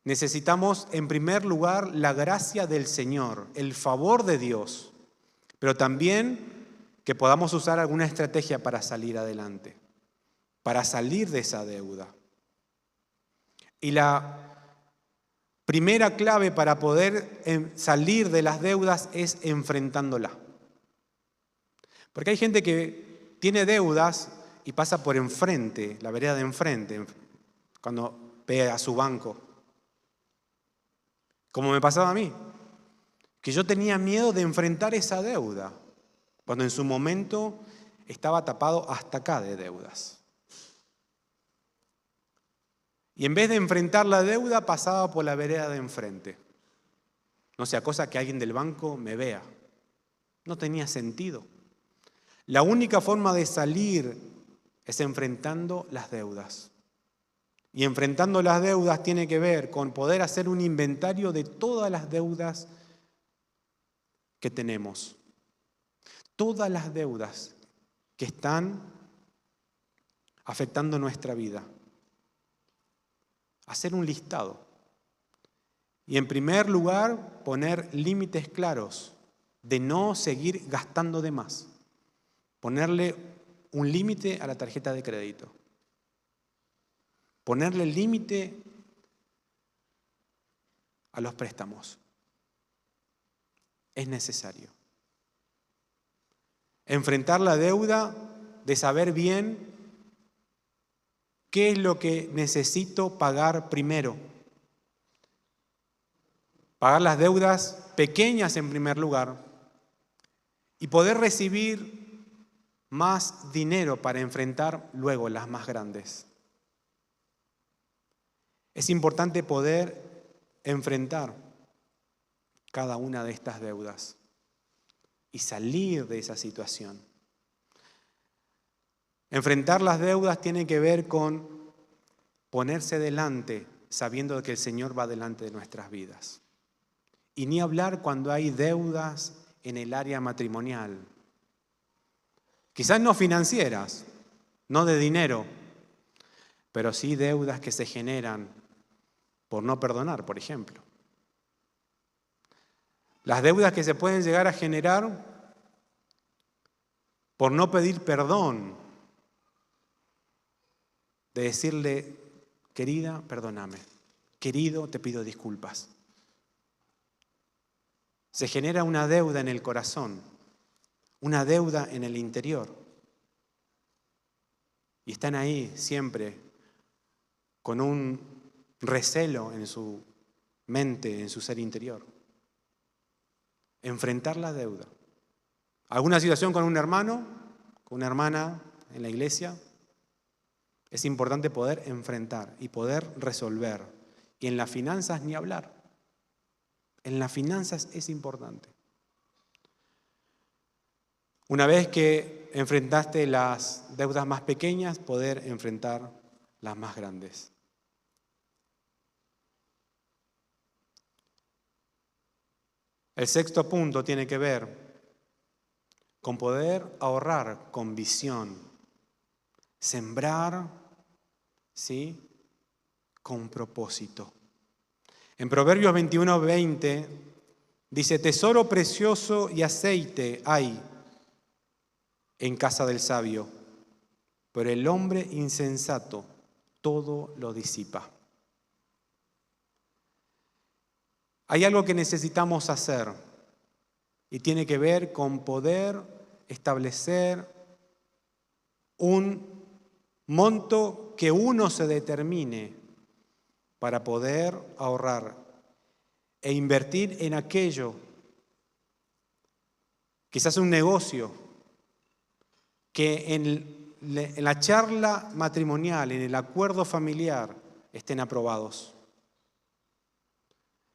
necesitamos en primer lugar la gracia del Señor, el favor de Dios, pero también que podamos usar alguna estrategia para salir adelante, para salir de esa deuda. Y la primera clave para poder salir de las deudas es enfrentándola. Porque hay gente que tiene deudas y pasa por enfrente, la vereda de enfrente, cuando ve a su banco. Como me pasaba a mí, que yo tenía miedo de enfrentar esa deuda, cuando en su momento estaba tapado hasta acá de deudas. Y en vez de enfrentar la deuda, pasaba por la vereda de enfrente. No sea cosa que alguien del banco me vea. No tenía sentido. La única forma de salir es enfrentando las deudas. Y enfrentando las deudas tiene que ver con poder hacer un inventario de todas las deudas que tenemos. Todas las deudas que están afectando nuestra vida. Hacer un listado. Y en primer lugar, poner límites claros de no seguir gastando de más. Ponerle un límite a la tarjeta de crédito. Ponerle límite a los préstamos. Es necesario. Enfrentar la deuda de saber bien qué es lo que necesito pagar primero. Pagar las deudas pequeñas en primer lugar y poder recibir más dinero para enfrentar luego las más grandes. Es importante poder enfrentar cada una de estas deudas y salir de esa situación. Enfrentar las deudas tiene que ver con ponerse delante, sabiendo que el Señor va delante de nuestras vidas. Y ni hablar cuando hay deudas en el área matrimonial. Quizás no financieras, no de dinero, pero sí deudas que se generan por no perdonar, por ejemplo. Las deudas que se pueden llegar a generar por no pedir perdón, de decirle, querida, perdóname, querido, te pido disculpas. Se genera una deuda en el corazón, una deuda en el interior. Y están ahí siempre con un recelo en su mente, en su ser interior. Enfrentar la deuda. ¿Alguna situación con un hermano, con una hermana en la iglesia? Es importante poder enfrentar y poder resolver. Y en las finanzas ni hablar. En las finanzas es importante. Una vez que enfrentaste las deudas más pequeñas, poder enfrentar las más grandes. El sexto punto tiene que ver con poder ahorrar con visión, sembrar, ¿sí?, con propósito. En Proverbios 21:20 dice, tesoro precioso y aceite hay en casa del sabio, pero el hombre insensato todo lo disipa. Hay algo que necesitamos hacer y tiene que ver con poder establecer un monto que uno se determine para poder ahorrar e invertir en aquello, quizás un negocio, que en la charla matrimonial, en el acuerdo familiar, estén aprobados.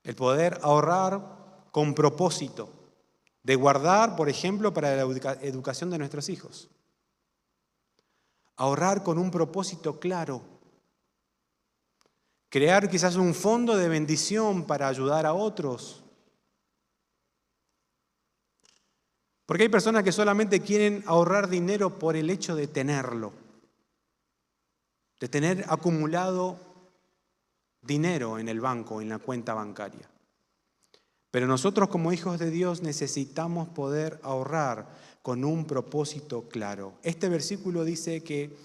El poder ahorrar con propósito, de guardar, por ejemplo, para la educación de nuestros hijos. Ahorrar con un propósito claro. Crear quizás un fondo de bendición para ayudar a otros. Porque hay personas que solamente quieren ahorrar dinero por el hecho de tenerlo, de tener acumulado dinero en el banco, en la cuenta bancaria. Pero nosotros como hijos de Dios necesitamos poder ahorrar con un propósito claro. Este versículo dice que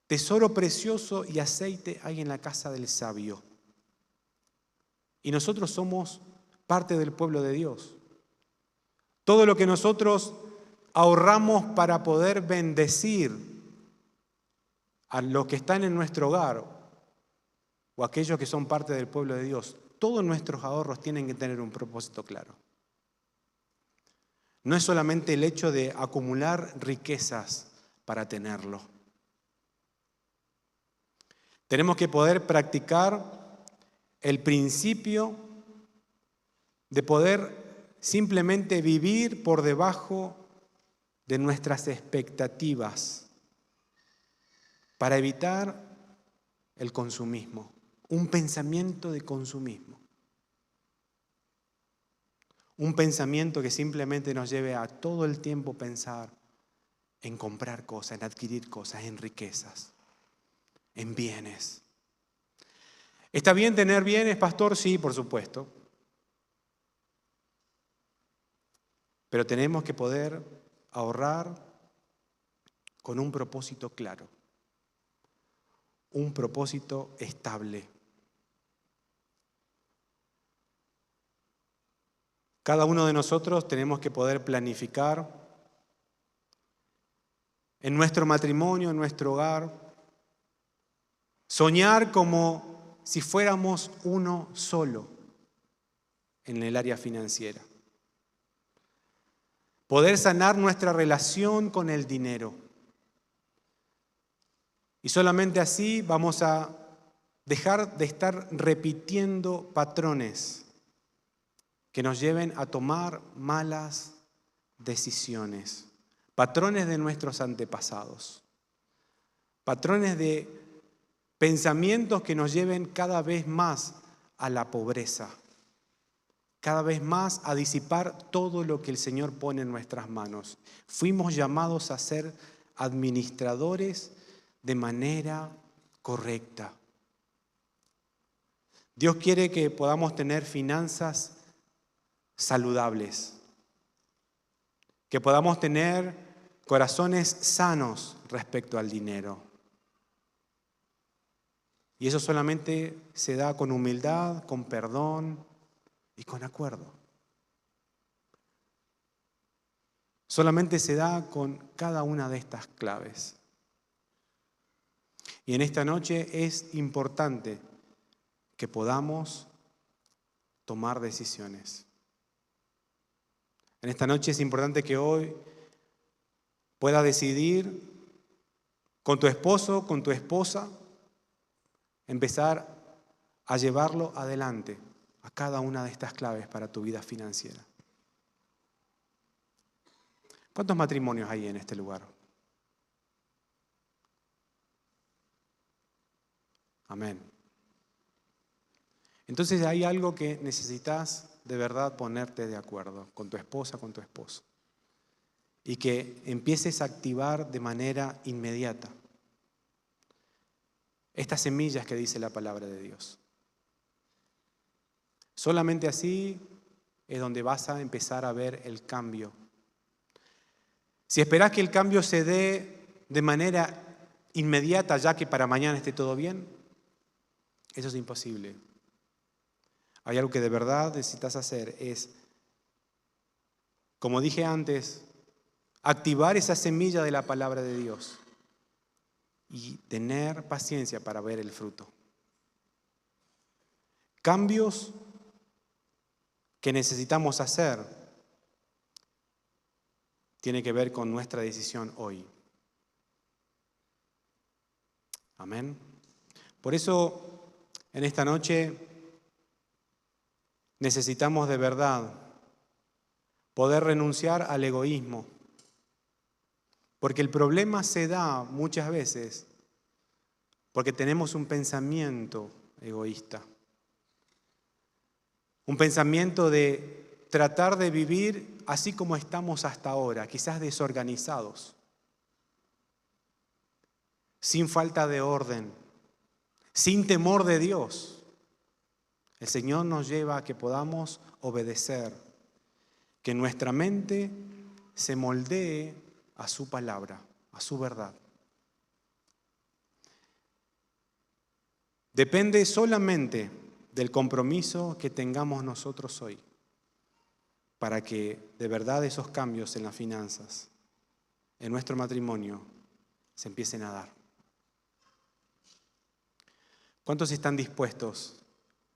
tesoro precioso y aceite hay en la casa del sabio. Y nosotros somos parte del pueblo de Dios. Todo lo que nosotros ahorramos para poder bendecir a los que están en nuestro hogar o aquellos que son parte del pueblo de Dios, todos nuestros ahorros tienen que tener un propósito claro. No es solamente el hecho de acumular riquezas para tenerlo. Tenemos que poder practicar el principio de poder simplemente vivir por debajo de nuestras expectativas para evitar el consumismo, un pensamiento de consumismo. Un pensamiento que simplemente nos lleve a todo el tiempo pensar en comprar cosas, en adquirir cosas, en riquezas, en bienes. ¿Está bien tener bienes, pastor? Sí, por supuesto. Pero tenemos que poder ahorrar con un propósito claro, un propósito estable. Cada uno de nosotros tenemos que poder planificar en nuestro matrimonio, en nuestro hogar, soñar como si fuéramos uno solo en el área financiera. Poder sanar nuestra relación con el dinero. Y solamente así vamos a dejar de estar repitiendo patrones que nos lleven a tomar malas decisiones. Patrones de nuestros antepasados. Patrones de pensamientos que nos lleven cada vez más a la pobreza. Cada vez más a disipar todo lo que el Señor pone en nuestras manos. Fuimos llamados a ser administradores de manera correcta. Dios quiere que podamos tener finanzas saludables, que podamos tener corazones sanos respecto al dinero. Y eso solamente se da con humildad, con perdón y con acuerdo. Solamente se da con cada una de estas claves. Y en esta noche es importante que podamos tomar decisiones. En esta noche es importante que hoy puedas decidir con tu esposo, con tu esposa, empezar a llevarlo adelante a cada una de estas claves para tu vida financiera. ¿Cuántos matrimonios hay en este lugar? Amén. Entonces hay algo que necesitas de verdad ponerte de acuerdo con tu esposa, con tu esposo. Y que empieces a activar de manera inmediata estas semillas que dice la palabra de Dios. Solamente así es donde vas a empezar a ver el cambio. Si esperás que el cambio se dé de manera inmediata, ya que para mañana esté todo bien, eso es imposible. Hay algo que de verdad necesitas hacer, es, como dije antes, activar esa semilla de la palabra de Dios y tener paciencia para ver el fruto. Cambios que necesitamos hacer tiene que ver con nuestra decisión hoy. Amén. Por eso, en esta noche, necesitamos de verdad poder renunciar al egoísmo. Porque el problema se da muchas veces porque tenemos un pensamiento egoísta. Un pensamiento de tratar de vivir así como estamos hasta ahora, quizás desorganizados, sin falta de orden, sin temor de Dios, el Señor nos lleva a que podamos obedecer, que nuestra mente se moldee a su palabra, a su verdad. Depende solamente del compromiso que tengamos nosotros hoy para que de verdad esos cambios en las finanzas, en nuestro matrimonio, se empiecen a dar. ¿Cuántos están dispuestos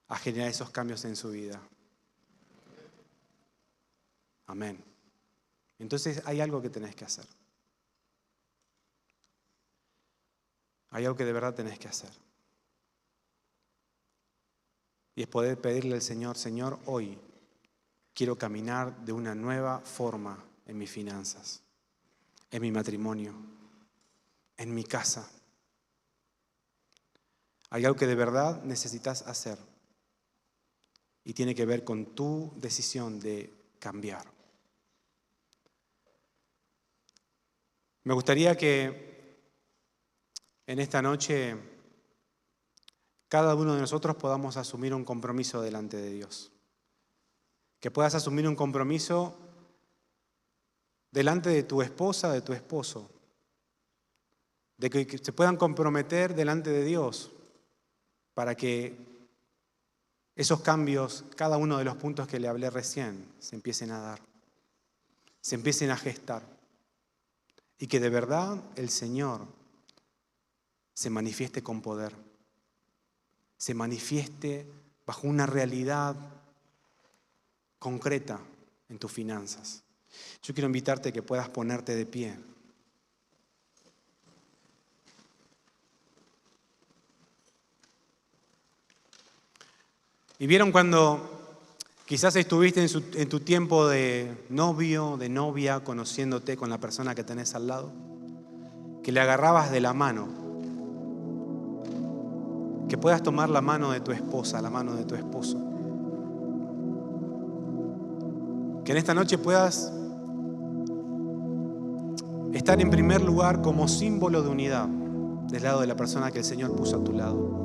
a generar esos cambios en su vida? Amén. Entonces hay algo que tenés que hacer. Hay algo que de verdad tenés que hacer. Y es poder pedirle al Señor, Señor, hoy quiero caminar de una nueva forma en mis finanzas, en mi matrimonio, en mi casa. Hay algo que de verdad necesitas hacer y tiene que ver con tu decisión de cambiar. Me gustaría que en esta noche cada uno de nosotros podamos asumir un compromiso delante de Dios. Que puedas asumir un compromiso delante de tu esposa, de tu esposo. De que se puedan comprometer delante de Dios para que esos cambios, cada uno de los puntos que le hablé recién, se empiecen a dar, se empiecen a gestar. Y que de verdad el Señor se manifieste con poder, se manifieste bajo una realidad concreta en tus finanzas. Yo quiero invitarte a que puedas ponerte de pie. Y vieron cuando quizás estuviste en tu tiempo de novio, de novia, conociéndote con la persona que tenés al lado, que le agarrabas de la mano, que puedas tomar la mano de tu esposa, la mano de tu esposo. Que en esta noche puedas estar en primer lugar como símbolo de unidad del lado de la persona que el Señor puso a tu lado.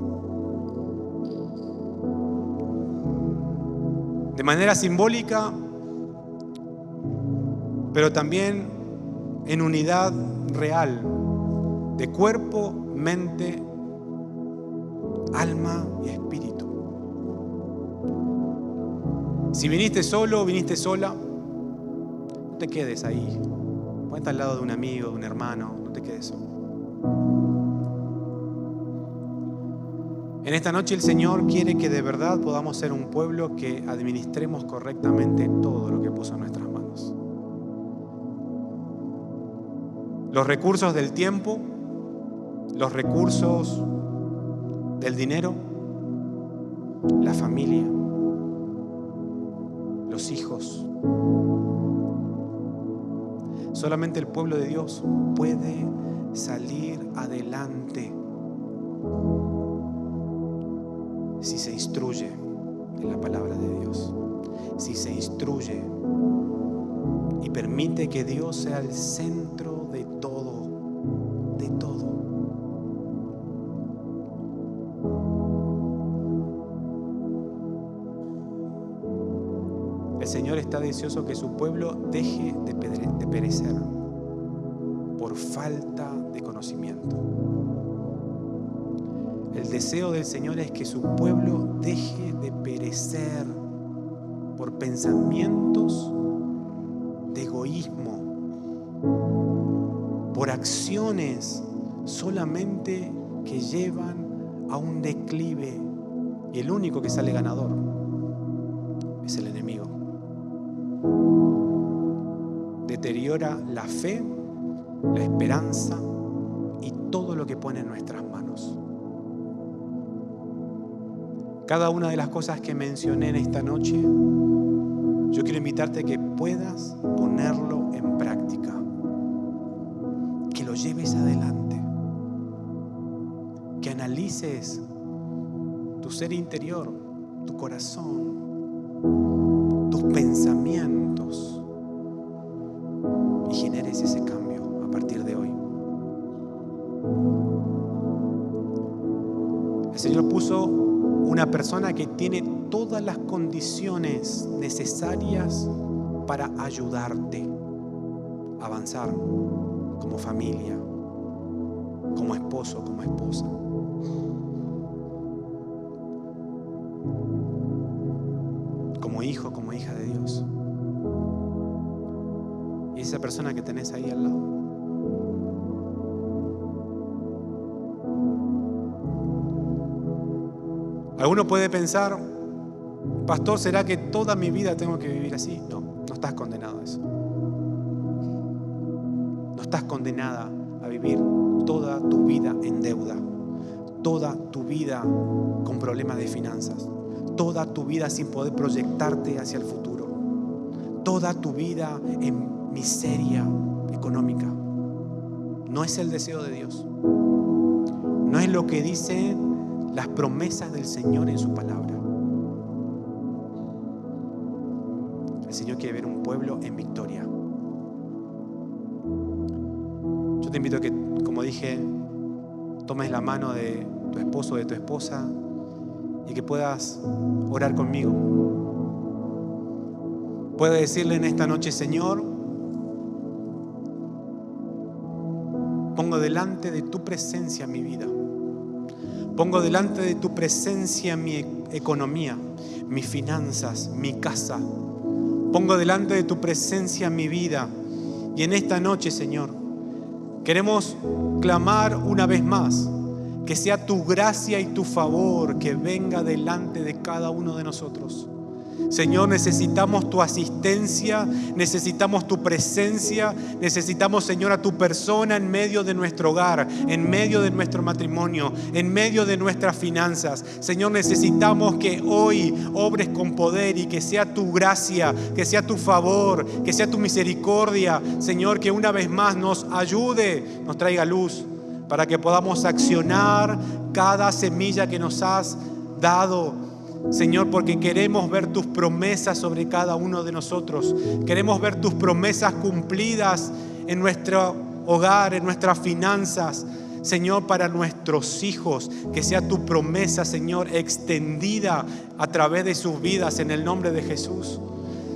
De manera simbólica, pero también en unidad real de cuerpo, mente, alma y espíritu. Si viniste solo o viniste sola, no te quedes ahí. Ponte al lado de un amigo, de un hermano, no te quedes solo. En esta noche el Señor quiere que de verdad podamos ser un pueblo que administremos correctamente todo lo que puso en nuestras manos. Los recursos del tiempo, los recursos del dinero, la familia, los hijos. Solamente el pueblo de Dios puede salir adelante si se instruye en la palabra de Dios, si se instruye y permite que Dios sea el centro de todo, de todo. El Señor está deseoso que su pueblo deje de perecer por falta de conocimiento. El deseo del Señor es que su pueblo deje de perecer por pensamientos de egoísmo, por acciones solamente que llevan a un declive. Y el único que sale ganador es el enemigo. Deteriora la fe, la esperanza y todo lo que pone en nuestras manos. Cada una de las cosas que mencioné en esta noche, yo quiero invitarte a que puedas ponerlo en práctica, que lo lleves adelante, que analices tu ser interior, tu corazón, tus pensamientos generes ese cambio a partir de hoy. El Señor puso una persona que tiene todas las condiciones necesarias para ayudarte a avanzar como familia, como esposo, como esposa. Como hijo, como hija de Dios. Y esa persona que tenés ahí al lado. Alguno puede pensar, pastor, ¿será que toda mi vida tengo que vivir así? No, no estás condenado a eso. No estás condenada a vivir toda tu vida en deuda, toda tu vida con problemas de finanzas, toda tu vida sin poder proyectarte hacia el futuro, toda tu vida en miseria económica. No es el deseo de Dios. No es lo que dicen las promesas del Señor en su palabra. El Señor quiere ver un pueblo en victoria. Yo te invito a que, como dije, tomes la mano de tu esposo o de tu esposa y que puedas orar conmigo. Puedes decirle en esta noche: Señor, pongo delante de tu presencia mi vida. Pongo delante de tu presencia mi economía, mis finanzas, mi casa. Pongo delante de tu presencia mi vida. Y en esta noche, Señor, queremos clamar una vez más que sea tu gracia y tu favor que venga delante de cada uno de nosotros. Señor, necesitamos tu asistencia, necesitamos tu presencia, necesitamos, Señor, a tu persona en medio de nuestro hogar, en medio de nuestro matrimonio, en medio de nuestras finanzas. Señor, necesitamos que hoy obres con poder y que sea tu gracia, que sea tu favor, que sea tu misericordia. Señor, que una vez más nos ayude, nos traiga luz para que podamos accionar cada semilla que nos has dado. Señor, porque queremos ver tus promesas sobre cada uno de nosotros. Queremos ver tus promesas cumplidas en nuestro hogar, en nuestras finanzas. Señor, para nuestros hijos, que sea tu promesa, Señor, extendida a través de sus vidas en el nombre de Jesús.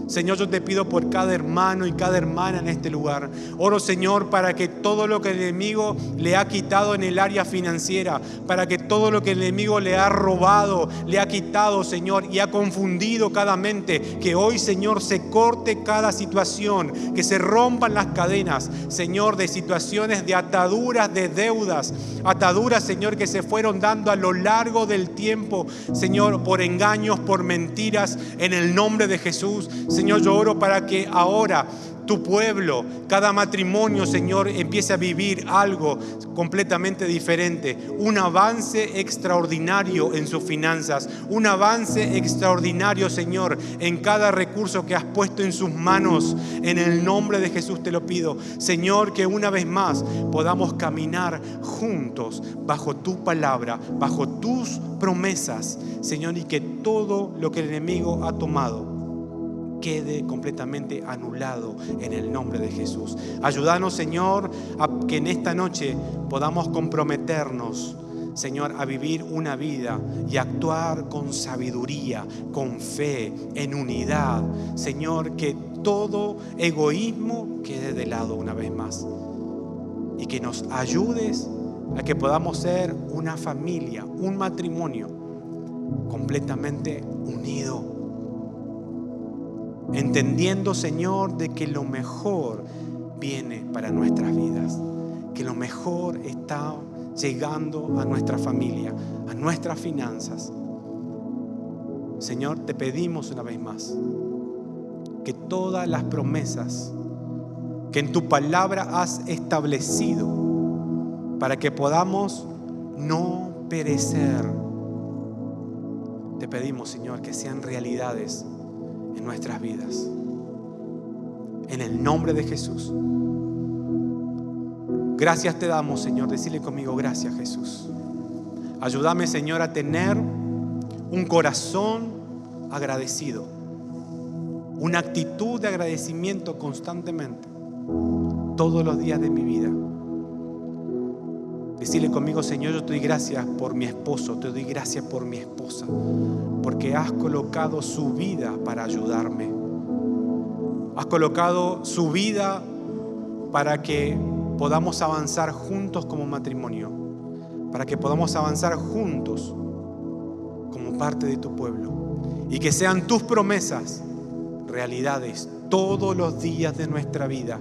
Señor, yo te pido por cada hermano y cada hermana en este lugar. Oro, Señor, para que todo lo que el enemigo le ha quitado en el área financiera, para que todo lo que el enemigo le ha robado, le ha quitado, Señor, y ha confundido cada mente, que hoy, Señor, se corte cada situación, que se rompan las cadenas, Señor, de situaciones de ataduras, de deudas, ataduras, Señor, que se fueron dando a lo largo del tiempo, Señor, por engaños, por mentiras, en el nombre de Jesús. Señor, yo oro para que ahora tu pueblo, cada matrimonio, Señor, empiece a vivir algo completamente diferente. Un avance extraordinario en sus finanzas. Un avance extraordinario, Señor, en cada recurso que has puesto en sus manos. En el nombre de Jesús te lo pido. Señor, que una vez más podamos caminar juntos bajo tu palabra, bajo tus promesas, Señor, y que todo lo que el enemigo ha tomado quede completamente anulado en el nombre de Jesús. Ayúdanos, Señor, a que en esta noche podamos comprometernos, Señor, a vivir una vida y actuar con sabiduría, con fe, en unidad. Señor, que todo egoísmo quede de lado una vez más. Y que nos ayudes a que podamos ser una familia, un matrimonio completamente unido. Entendiendo, Señor, de que lo mejor viene para nuestras vidas, que lo mejor está llegando a nuestra familia, a nuestras finanzas. Señor, te pedimos una vez más que todas las promesas que en tu palabra has establecido para que podamos no perecer, te pedimos, Señor, que sean realidades en nuestras vidas. En el nombre de Jesús. Gracias te damos, Señor. Decile conmigo: gracias, Jesús. Ayúdame, Señor, a tener un corazón agradecido, una actitud de agradecimiento constantemente. todos los días de mi vida. Decirle conmigo: Señor, yo te doy gracias por mi esposo, te doy gracias por mi esposa, porque has colocado su vida para ayudarme. Has colocado su vida para que podamos avanzar juntos como matrimonio, para que podamos avanzar juntos como parte de tu pueblo, y que sean tus promesas realidades todos los días de nuestra vida.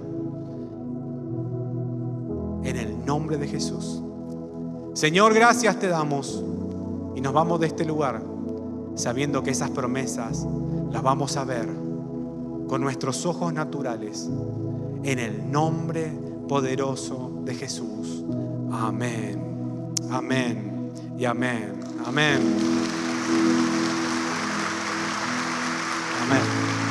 En el nombre de Jesús. Señor, gracias te damos, y nos vamos de este lugar sabiendo que esas promesas las vamos a ver con nuestros ojos naturales, en el nombre poderoso de Jesús. Amén, amén y amén, amén, amén.